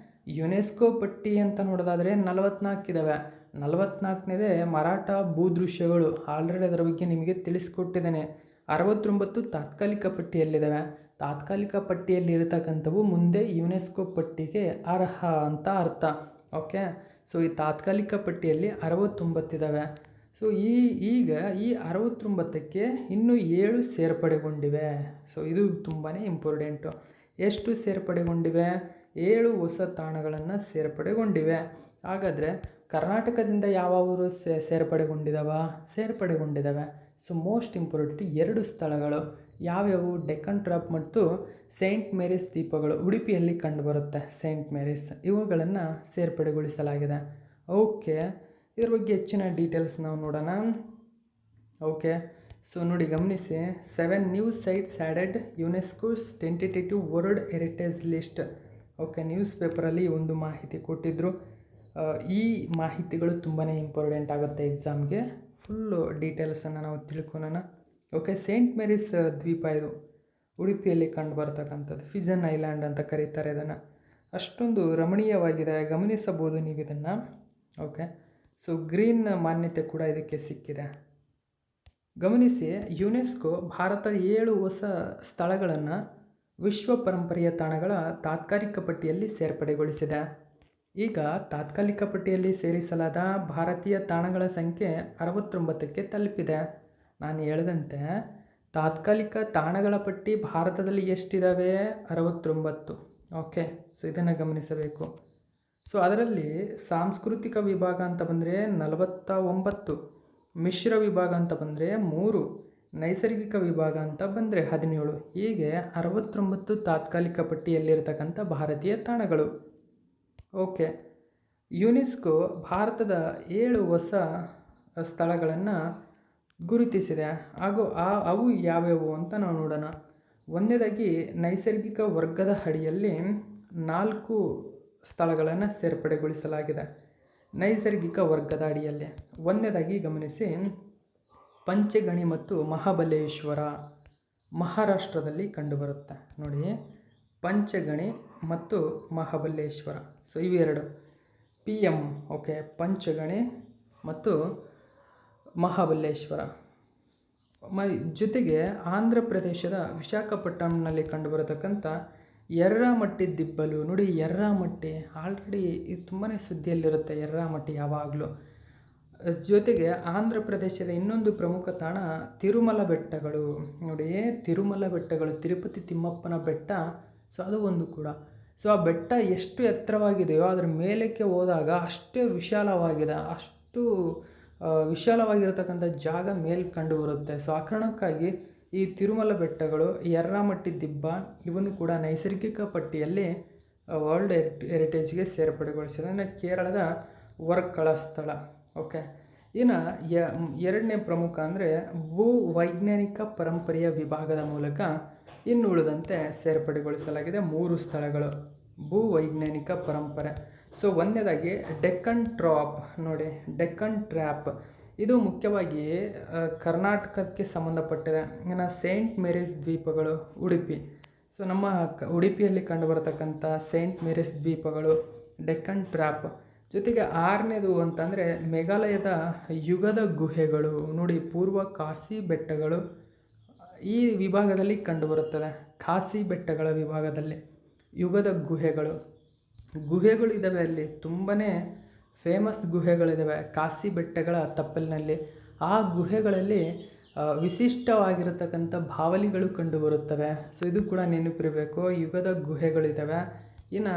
Speaker 1: ಯುನೆಸ್ಕೋ ಪಟ್ಟಿ ಅಂತ ನೋಡೋದಾದರೆ 44 ಇದ್ದಾವೆ. 44ನೇದೇ ಮರಾಠ ಭೂದೃಶ್ಯಗಳು, ಆಲ್ರೆಡಿ ಅದರ ಬಗ್ಗೆ ನಿಮಗೆ ತಿಳಿಸ್ಕೊಟ್ಟಿದ್ದೇನೆ. 69 ತಾತ್ಕಾಲಿಕ ಪಟ್ಟಿಯಲ್ಲಿದ್ದಾವೆ. ತಾತ್ಕಾಲಿಕ ಪಟ್ಟಿಯಲ್ಲಿ ಇರತಕ್ಕಂಥವು ಮುಂದೆ ಯುನೆಸ್ಕೋ ಪಟ್ಟಿಗೆ ಅರ್ಹ ಅಂತ ಅರ್ಥ. ಓಕೆ, ಸೊ ಈ ತಾತ್ಕಾಲಿಕ ಪಟ್ಟಿಯಲ್ಲಿ 69 ಇದ್ದಾವೆ. ಸೊ ಈಗ ಈ 69ಕ್ಕೆ ಇನ್ನೂ 7 ಸೇರ್ಪಡೆಗೊಂಡಿವೆ. ಸೊ ಇದು ತುಂಬಾ ಇಂಪಾರ್ಟೆಂಟು. ಎಷ್ಟು ಸೇರ್ಪಡೆಗೊಂಡಿವೆ? 7 ಹೊಸ ತಾಣಗಳನ್ನು ಸೇರ್ಪಡೆಗೊಂಡಿವೆ. ಹಾಗಾದರೆ ಕರ್ನಾಟಕದಿಂದ ಯಾವ್ಯಾವರು ಸೇರ್ಪಡೆಗೊಂಡಿದ್ದಾವೆ? ಸೊ ಮೋಸ್ಟ್ ಇಂಪಾರ್ಟೆಂಟ್ 2 ಸ್ಥಳಗಳು ಯಾವ್ಯಾವು? ಡೆಕ್ಕನ್ ಟ್ರಾಪ್ ಮತ್ತು ಸೇಂಟ್ ಮೇರಿಸ್ ದ್ವೀಪಗಳು ಉಡುಪಿಯಲ್ಲಿ ಕಂಡುಬರುತ್ತೆ. ಸೇಂಟ್ ಮೇರಿಸ್ ಇವುಗಳನ್ನು ಸೇರ್ಪಡೆಗೊಳಿಸಲಾಗಿದೆ. ಓಕೆ, ಇದ್ರ ಬಗ್ಗೆ ಹೆಚ್ಚಿನ ಡೀಟೇಲ್ಸ್ ನಾವು ನೋಡೋಣ. ಓಕೆ, ಸೊ ನೋಡಿ ಗಮನಿಸಿ. 7 new sites added UNESCO's tentative world heritage list. Okay, news ಪೇಪರಲ್ಲಿ ಒಂದು ಮಾಹಿತಿ ಕೊಟ್ಟಿದ್ದರು. ಈ ಮಾಹಿತಿಗಳು ತುಂಬಾ ಇಂಪಾರ್ಟೆಂಟ್ ಆಗುತ್ತೆ ಎಕ್ಸಾಮ್ಗೆ. ಫುಲ್ಲು ಡೀಟೇಲ್ಸನ್ನು ನಾವು ತಿಳ್ಕೊಳ್ಳೋಣ. ಓಕೆ, ಸೇಂಟ್ ಮೇರಿಸ್ ದ್ವೀಪ ಇದು ಉಡುಪಿಯಲ್ಲಿ ಕಂಡು ಬರ್ತಕ್ಕಂಥದ್ದು. ಫಿಜನ್ ಐಲ್ಯಾಂಡ್ ಅಂತ ಕರೀತಾರೆ ಇದನ್ನು. ಅಷ್ಟೊಂದು ರಮಣೀಯವಾಗಿದೆ, ಗಮನಿಸಬಹುದು ನೀವು ಇದನ್ನು. ಓಕೆ, ಸೊ ಗ್ರೀನ್ ಮಾನ್ಯತೆ ಕೂಡ ಇದಕ್ಕೆ ಸಿಕ್ಕಿದೆ. ಗಮನಿಸಿ, ಯುನೆಸ್ಕೋ ಭಾರತದ 7 ಹೊಸ ಸ್ಥಳಗಳನ್ನು ವಿಶ್ವ ಪರಂಪರೆಯ ತಾಣಗಳ ತಾತ್ಕಾಲಿಕ ಪಟ್ಟಿಯಲ್ಲಿ ಸೇರ್ಪಡೆಗೊಳಿಸಿದೆ. ಈಗ ತಾತ್ಕಾಲಿಕ ಪಟ್ಟಿಯಲ್ಲಿ ಸೇರಿಸಲಾದ ಭಾರತೀಯ ತಾಣಗಳ ಸಂಖ್ಯೆ 69ಕ್ಕೆ ತಲುಪಿದೆ. ನಾನು ಹೇಳಿದಂತೆ ತಾತ್ಕಾಲಿಕ ತಾಣಗಳ ಪಟ್ಟಿ ಭಾರತದಲ್ಲಿ ಎಷ್ಟಿದ್ದಾವೆ? 69. ಓಕೆ, ಸೊ ಇದನ್ನು ಗಮನಿಸಬೇಕು. ಸೊ ಅದರಲ್ಲಿ ಸಾಂಸ್ಕೃತಿಕ ವಿಭಾಗ ಅಂತ ಬಂದರೆ 49, ಮಿಶ್ರ ವಿಭಾಗ ಅಂತ ಬಂದರೆ 3, ನೈಸರ್ಗಿಕ ವಿಭಾಗ ಅಂತ ಬಂದರೆ 17. ಹೀಗೆ 69 ತಾತ್ಕಾಲಿಕ ಪಟ್ಟಿಯಲ್ಲಿರ್ತಕ್ಕಂಥ ಭಾರತೀಯ ತಾಣಗಳು. ಓಕೆ, ಯುನೆಸ್ಕೋ ಭಾರತದ 7 ಹೊಸ ಸ್ಥಳಗಳನ್ನು ಗುರುತಿಸಿದೆ. ಹಾಗೂ ಅವು ಯಾವ್ಯಾವು ಅಂತ ನಾವು ನೋಡೋಣ. ಒಂದನೇದಾಗಿ ನೈಸರ್ಗಿಕ ವರ್ಗದ ಅಡಿಯಲ್ಲಿ 4 ಸ್ಥಳಗಳನ್ನು ಸೇರ್ಪಡೆಗೊಳಿಸಲಾಗಿದೆ. ನೈಸರ್ಗಿಕ ವರ್ಗದ ಅಡಿಯಲ್ಲಿ ಒಂದನೇದಾಗಿ ಗಮನಿಸಿ, ಪಂಚಗಣಿ ಮತ್ತು ಮಹಾಬಲೇಶ್ವರ ಮಹಾರಾಷ್ಟ್ರದಲ್ಲಿ ಕಂಡುಬರುತ್ತೆ. ನೋಡಿ, ಪಂಚಗಣಿ ಮತ್ತು ಮಹಾಬಲೇಶ್ವರ. ಸೊ ಇವೆರಡು PM. ಓಕೆ, ಪಂಚಗಣಿ ಮತ್ತು ಮಹಾಬಲೇಶ್ವರ. ಜೊತೆಗೆ ಆಂಧ್ರ ಪ್ರದೇಶದ ವಿಶಾಖಪಟ್ಟಣಂನಲ್ಲಿ ಕಂಡುಬರತಕ್ಕಂಥ ಎರ್ರಾಮಟ್ಟಿ ದಿಬ್ಬಲು. ನೋಡಿ, ಎರ್ರಾಮಟ್ಟಿ ಆಲ್ರೆಡಿ ಇದು ತುಂಬಾ ಸುದ್ದಿಯಲ್ಲಿರುತ್ತೆ, ಎರ್ರಾಮಟ್ಟಿ ಯಾವಾಗಲೂ. ಜೊತೆಗೆ ಆಂಧ್ರ ಪ್ರದೇಶದ ಇನ್ನೊಂದು ಪ್ರಮುಖ ತಾಣ ತಿರುಮಲ ಬೆಟ್ಟಗಳು. ನೋಡಿ, ತಿರುಮಲ ಬೆಟ್ಟಗಳು, ತಿರುಪತಿ ತಿಮ್ಮಪ್ಪನ ಬೆಟ್ಟ. ಸೊ ಅದು ಒಂದು ಕೂಡ. ಸೊ ಆ ಬೆಟ್ಟ ಎಷ್ಟು ಎತ್ತರವಾಗಿದೆಯೋ ಅದರ ಮೇಲಕ್ಕೆ ಹೋದಾಗ ಅಷ್ಟೇ ವಿಶಾಲವಾಗಿದೆ. ಅಷ್ಟು ವಿಶಾಲವಾಗಿರತಕ್ಕಂಥ ಜಾಗ ಮೇಲೆ ಕಂಡು ಬರುತ್ತೆ. ಸೊ ಆ ಕಾರಣಕ್ಕಾಗಿ ಈ ತಿರುಮಲ ಬೆಟ್ಟಗಳು, ಎರ್ರಾಮಟ್ಟಿ ದಿಬ್ಬ ಇವನ್ನು ಕೂಡ ನೈಸರ್ಗಿಕ ಪಟ್ಟಿಯಲ್ಲಿ ವರ್ಲ್ಡ್ ಹೆರಿಟೇಜ್ಗೆ ಸೇರ್ಪಡೆಗೊಳಿಸಿದೆ. ಅಂದರೆ ಕೇರಳದ ವರ್ಕಳ ಸ್ಥಳ. ಓಕೆ. ಇನ್ನು ಎರಡನೇ ಪ್ರಮುಖ ಅಂದರೆ ಭೂ ವೈಜ್ಞಾನಿಕ ಪರಂಪರೆಯ ವಿಭಾಗದ ಮೂಲಕ ಇನ್ನು ಉಳಿದಂತೆ ಸೇರ್ಪಡೆಗೊಳಿಸಲಾಗಿದೆ 3 ಸ್ಥಳಗಳು ಭೂ ವೈಜ್ಞಾನಿಕ ಪರಂಪರೆ. ಸೊ ಒಂದನೇದಾಗಿ ಡೆಕ್ಕನ್ ಟ್ರಾಪ್ ನೋಡಿ, ಡೆಕ್ಕನ್ ಟ್ರ್ಯಾಪ್ ಇದು ಮುಖ್ಯವಾಗಿ ಕರ್ನಾಟಕಕ್ಕೆ ಸಂಬಂಧಪಟ್ಟಿದೆ. ಇನ್ನು ಸೇಂಟ್ ಮೇರೀಸ್ ದ್ವೀಪಗಳು ಉಡುಪಿ. ಸೊ ನಮ್ಮ ಉಡುಪಿಯಲ್ಲಿ ಕಂಡುಬರತಕ್ಕಂಥ ಸೇಂಟ್ ಮೇರೀಸ್ ದ್ವೀಪಗಳು, ಡೆಕ್ಕನ್ ಟ್ರ್ಯಾಪ್. ಜೊತೆಗೆ 6ನೇದು ಅಂತಂದರೆ ಮೇಘಾಲಯದ ಯುಗದ ಗುಹೆಗಳು ನೋಡಿ, ಪೂರ್ವ ಖಾಸಿ ಬೆಟ್ಟಗಳು ಈ ವಿಭಾಗದಲ್ಲಿ ಕಂಡುಬರುತ್ತದೆ. ಖಾಸಿ ಬೆಟ್ಟಗಳ ವಿಭಾಗದಲ್ಲಿ ಯುಗದ ಗುಹೆಗಳು ಇದ್ದಾವೆ. ಅಲ್ಲಿ ತುಂಬಾ ಫೇಮಸ್ ಗುಹೆಗಳಿದ್ದಾವೆ ಖಾಸಿ ಬೆಟ್ಟಗಳ ತಪ್ಪಲಿನಲ್ಲಿ. ಆ ಗುಹೆಗಳಲ್ಲಿ ವಿಶಿಷ್ಟವಾಗಿರತಕ್ಕಂಥ ಬಾವಲಿಗಳು ಕಂಡುಬರುತ್ತವೆ. ಸೊ ಇದು ಕೂಡ ನೆನಪಿರಬೇಕು, ಯುಗದ ಗುಹೆಗಳಿದ್ದಾವೆ. ಇನ್ನು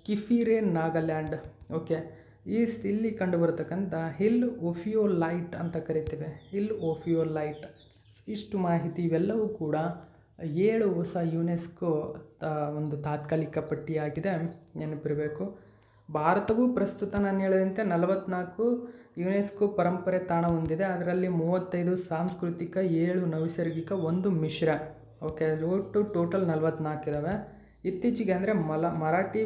Speaker 1: ಕಿಫಿರೆ ನಾಗಾಲ್ಯಾಂಡ್. ಓಕೆ, ಇಲ್ಲಿ ಕಂಡುಬರತಕ್ಕಂಥ ಹಿಲ್ ಒಫಿಯೋಲೈಟ್ ಅಂತ ಕರಿತೇವೆ, ಹಿಲ್ ಒಫಿಯೋಲೈಟ್. ಇಷ್ಟು ಮಾಹಿತಿ ಇವೆಲ್ಲವೂ ಕೂಡ 7 ಹೊಸ ಯುನೆಸ್ಕೋ ಒಂದು ತಾತ್ಕಾಲಿಕ ಪಟ್ಟಿಯಾಗಿದೆ, ನೆನಪಿರಬೇಕು. ಭಾರತವು ಪ್ರಸ್ತುತ ನಾನು ಹೇಳಿದಂತೆ 44 ಯುನೆಸ್ಕೋ ಪರಂಪರೆ ತಾಣ ಹೊಂದಿದೆ. ಅದರಲ್ಲಿ 35 ಸಾಂಸ್ಕೃತಿಕ, 7 ನೈಸರ್ಗಿಕ, 1 ಮಿಶ್ರ. ಓಕೆ, ಟೋಟಲ್ 44 ಇದ್ದಾವೆ. ಇತ್ತೀಚೆಗೆ ಅಂದರೆ ಮರಾಠಿ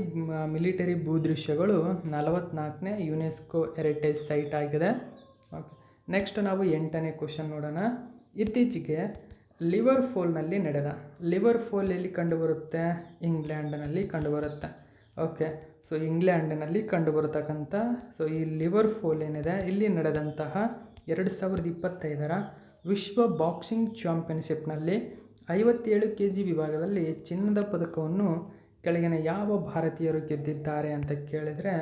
Speaker 1: ಮಿಲಿಟರಿ ಭೂದೃಶ್ಯಗಳು 44ನೇ ಯುನೆಸ್ಕೋ ಹೆರಿಟೇಜ್ ಸೈಟ್ ಆಗಿದೆ. ಓಕೆ, ನೆಕ್ಸ್ಟ್ ನಾವು 8ನೇ ಕ್ವಶನ್ ನೋಡೋಣ. ಇತ್ತೀಚೆಗೆ ಲಿವರ್ ಫಾಲ್ ಎಲ್ಲಿ ಕಂಡುಬರುತ್ತೆ? ಇಂಗ್ಲೆಂಡ್ನಲ್ಲಿ ಕಂಡುಬರುತ್ತೆ. ಓಕೆ, ಸೊ ಇಂಗ್ಲೆಂಡ್ನಲ್ಲಿ ಕಂಡುಬರತಕ್ಕಂಥ ಈ ಲಿವರ್ ಫಾಲ್ ಏನಿದೆ, ಇಲ್ಲಿ ನಡೆದಂತಹ 2025ರ ವಿಶ್ವ ಬಾಕ್ಸಿಂಗ್ ಚಾಂಪಿಯನ್ಶಿಪ್ನಲ್ಲಿ 57 kg ವಿಭಾಗದಲ್ಲಿ ಚಿನ್ನದ ಪದಕವನ್ನು ಕೆಳಗಿನ ಯಾವ ಭಾರತೀಯರು ಗೆದ್ದಿದ್ದಾರೆ ಅಂತ ಕೇಳಿದರೆ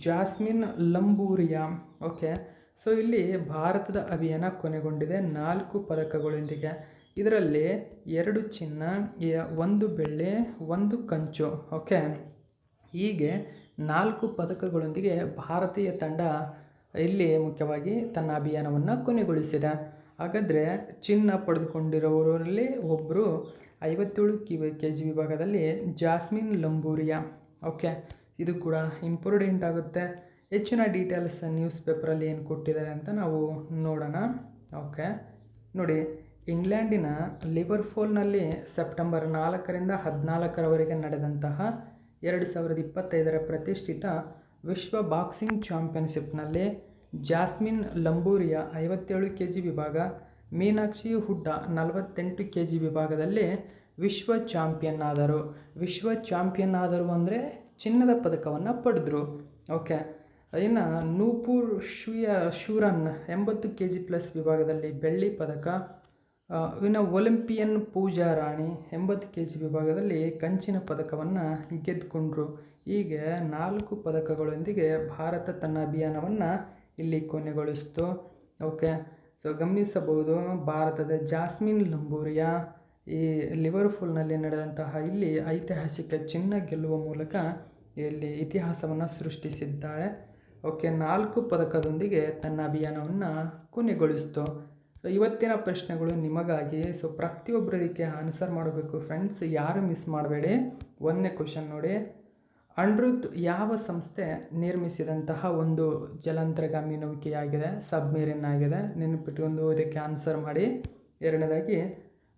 Speaker 1: ಜಾಸ್ಮಿನ್ ಲಂಬೂರಿಯಾ. ಓಕೆ, ಸೊ ಇಲ್ಲಿ ಭಾರತದ ಅಭಿಯಾನ ಕೊನೆಗೊಂಡಿದೆ 4 ಪದಕಗಳೊಂದಿಗೆ. ಇದರಲ್ಲಿ 2 ಚಿನ್ನ, 1 ಬೆಳ್ಳಿ, 1 ಕಂಚು. ಓಕೆ, ಹೀಗೆ 4 ಪದಕಗಳೊಂದಿಗೆ ಭಾರತೀಯ ತಂಡ ಇಲ್ಲಿ ಮುಖ್ಯವಾಗಿ ತನ್ನ ಅಭಿಯಾನವನ್ನು ಕೊನೆಗೊಳಿಸಿದೆ. ಹಾಗಾದರೆ ಚಿನ್ನ ಪಡೆದುಕೊಂಡಿರೋರಲ್ಲಿ ಒಬ್ಬರು 57 kg ವಿಭಾಗದಲ್ಲಿ ಜಾಸ್ಮಿನ್ ಲಂಬೂರಿಯಾ. ಓಕೆ, ಇದು ಕೂಡ ಇಂಪಾರ್ಟೆಂಟ್ ಆಗುತ್ತೆ. ಹೆಚ್ಚಿನ ಡೀಟೇಲ್ಸ್ ನ್ಯೂಸ್ ಪೇಪರಲ್ಲಿ ಏನು ಕೊಟ್ಟಿದ್ದಾರೆ ಅಂತ ನಾವು ನೋಡೋಣ. ಓಕೆ, ನೋಡಿ, ಇಂಗ್ಲೆಂಡಿನ ಲಿವರ್ಪೂಲ್ನಲ್ಲಿ ಸೆಪ್ಟೆಂಬರ್ 4ರಿಂದ 14ರವರೆಗೆ ನಡೆದಂತಹ 2025ರ ಪ್ರತಿಷ್ಠಿತ ವಿಶ್ವ ಬಾಕ್ಸಿಂಗ್ ಚಾಂಪಿಯನ್ಶಿಪ್ನಲ್ಲಿ ಜಾಸ್ಮಿನ್ ಲಂಬೂರಿಯಾ 57 kg ವಿಭಾಗ, ಮೀನಾಕ್ಷಿ ಹುಡ್ಡಾ 48 kg ವಿಭಾಗದಲ್ಲಿ ವಿಶ್ವ ಚಾಂಪಿಯನ್ ಆದರು ಅಂದರೆ ಚಿನ್ನದ ಪದಕವನ್ನು ಪಡೆದರು. ಓಕೆ, ಇನ್ನು ನೂಪುರ್ ಶೂರನ್ 80 kg ಪ್ಲಸ್ ವಿಭಾಗದಲ್ಲಿ ಬೆಳ್ಳಿ ಪದಕ. ಇನ್ನು ಒಲಿಂಪಿಯನ್ ಪೂಜಾ ರಾಣಿ 80 kg ವಿಭಾಗದಲ್ಲಿ ಕಂಚಿನ ಪದಕವನ್ನು ಗೆದ್ದುಕೊಂಡ್ರು. ಹೀಗೆ 4 ಪದಕಗಳೊಂದಿಗೆ ಭಾರತ ತನ್ನ ಅಭಿಯಾನವನ್ನು ಇಲ್ಲಿ ಕೊನೆಗೊಳಿಸಿತು. ಓಕೆ, ಸೊ ಗಮನಿಸಬಹುದು, ಭಾರತದ ಜಾಸ್ಮಿನ್ ಲಂಬೂರಿಯಾ ಈ ಲಿವರ್ಪೂಲ್ನಲ್ಲಿ ನಡೆದಂತಹ ಇಲ್ಲಿ ಐತಿಹಾಸಿಕ ಚಿನ್ನ ಗೆಲ್ಲುವ ಮೂಲಕ ಇಲ್ಲಿ ಇತಿಹಾಸವನ್ನು ಸೃಷ್ಟಿಸಿದ್ದಾರೆ. ಓಕೆ, 4 ಪದಕದೊಂದಿಗೆ ತನ್ನ ಅಭಿಯಾನವನ್ನು ಕೊನೆಗೊಳಿಸಿತು. ಸೊ ಇವತ್ತಿನ ಪ್ರಶ್ನೆಗಳು ನಿಮಗಾಗಿ. ಸೊ ಪ್ರತಿಯೊಬ್ಬರು ಇದಕ್ಕೆ ಆನ್ಸರ್ ಮಾಡಬೇಕು ಫ್ರೆಂಡ್ಸ್, ಯಾರು ಮಿಸ್ ಮಾಡಬೇಡಿ. 1ನೇ ಕ್ವಶನ್ ನೋಡಿ, ಅನ್ರುತ್ ಯಾವ ಸಂಸ್ಥೆ ನಿರ್ಮಿಸಿದಂತಹ ಒಂದು ಜಲಾಂತರ್ಗಾಮಿ ನೌಕೆಯಾಗಿದೆ, ಸಬ್ಮೇರಿನ್ ಆಗಿದೆ, ನೆನಪಿಟ್ಕೊಂಡು ಇದಕ್ಕೆ ಆನ್ಸರ್ ಮಾಡಿ. 2ನೇದಾಗಿ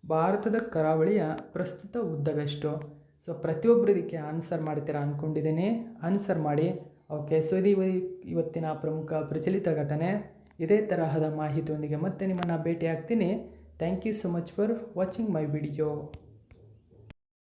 Speaker 1: ಭಾರತದ ಕರಾವಳಿಯ ಪ್ರಸ್ತುತ ಉದ್ದವೆಷ್ಟು? ಸೊ ಪ್ರತಿಯೊಬ್ಬರು ಇದಕ್ಕೆ ಆನ್ಸರ್ ಮಾಡ್ತೀರಾ ಅಂದ್ಕೊಂಡಿದ್ದೀನಿ, ಆನ್ಸರ್ ಮಾಡಿ. ಓಕೆ, ಸೊ ಇದು ಇವತ್ತಿನ ಪ್ರಮುಖ ಪ್ರಚಲಿತ ಘಟನೆ. ಇದೇ ತರಹದ ಮಾಹಿತಿಯೊಂದಿಗೆ ಮತ್ತೆ ನಿಮ್ಮನ್ನು ಭೇಟಿ ಆಗ್ತೀನಿ. Thank you so much for watching my video.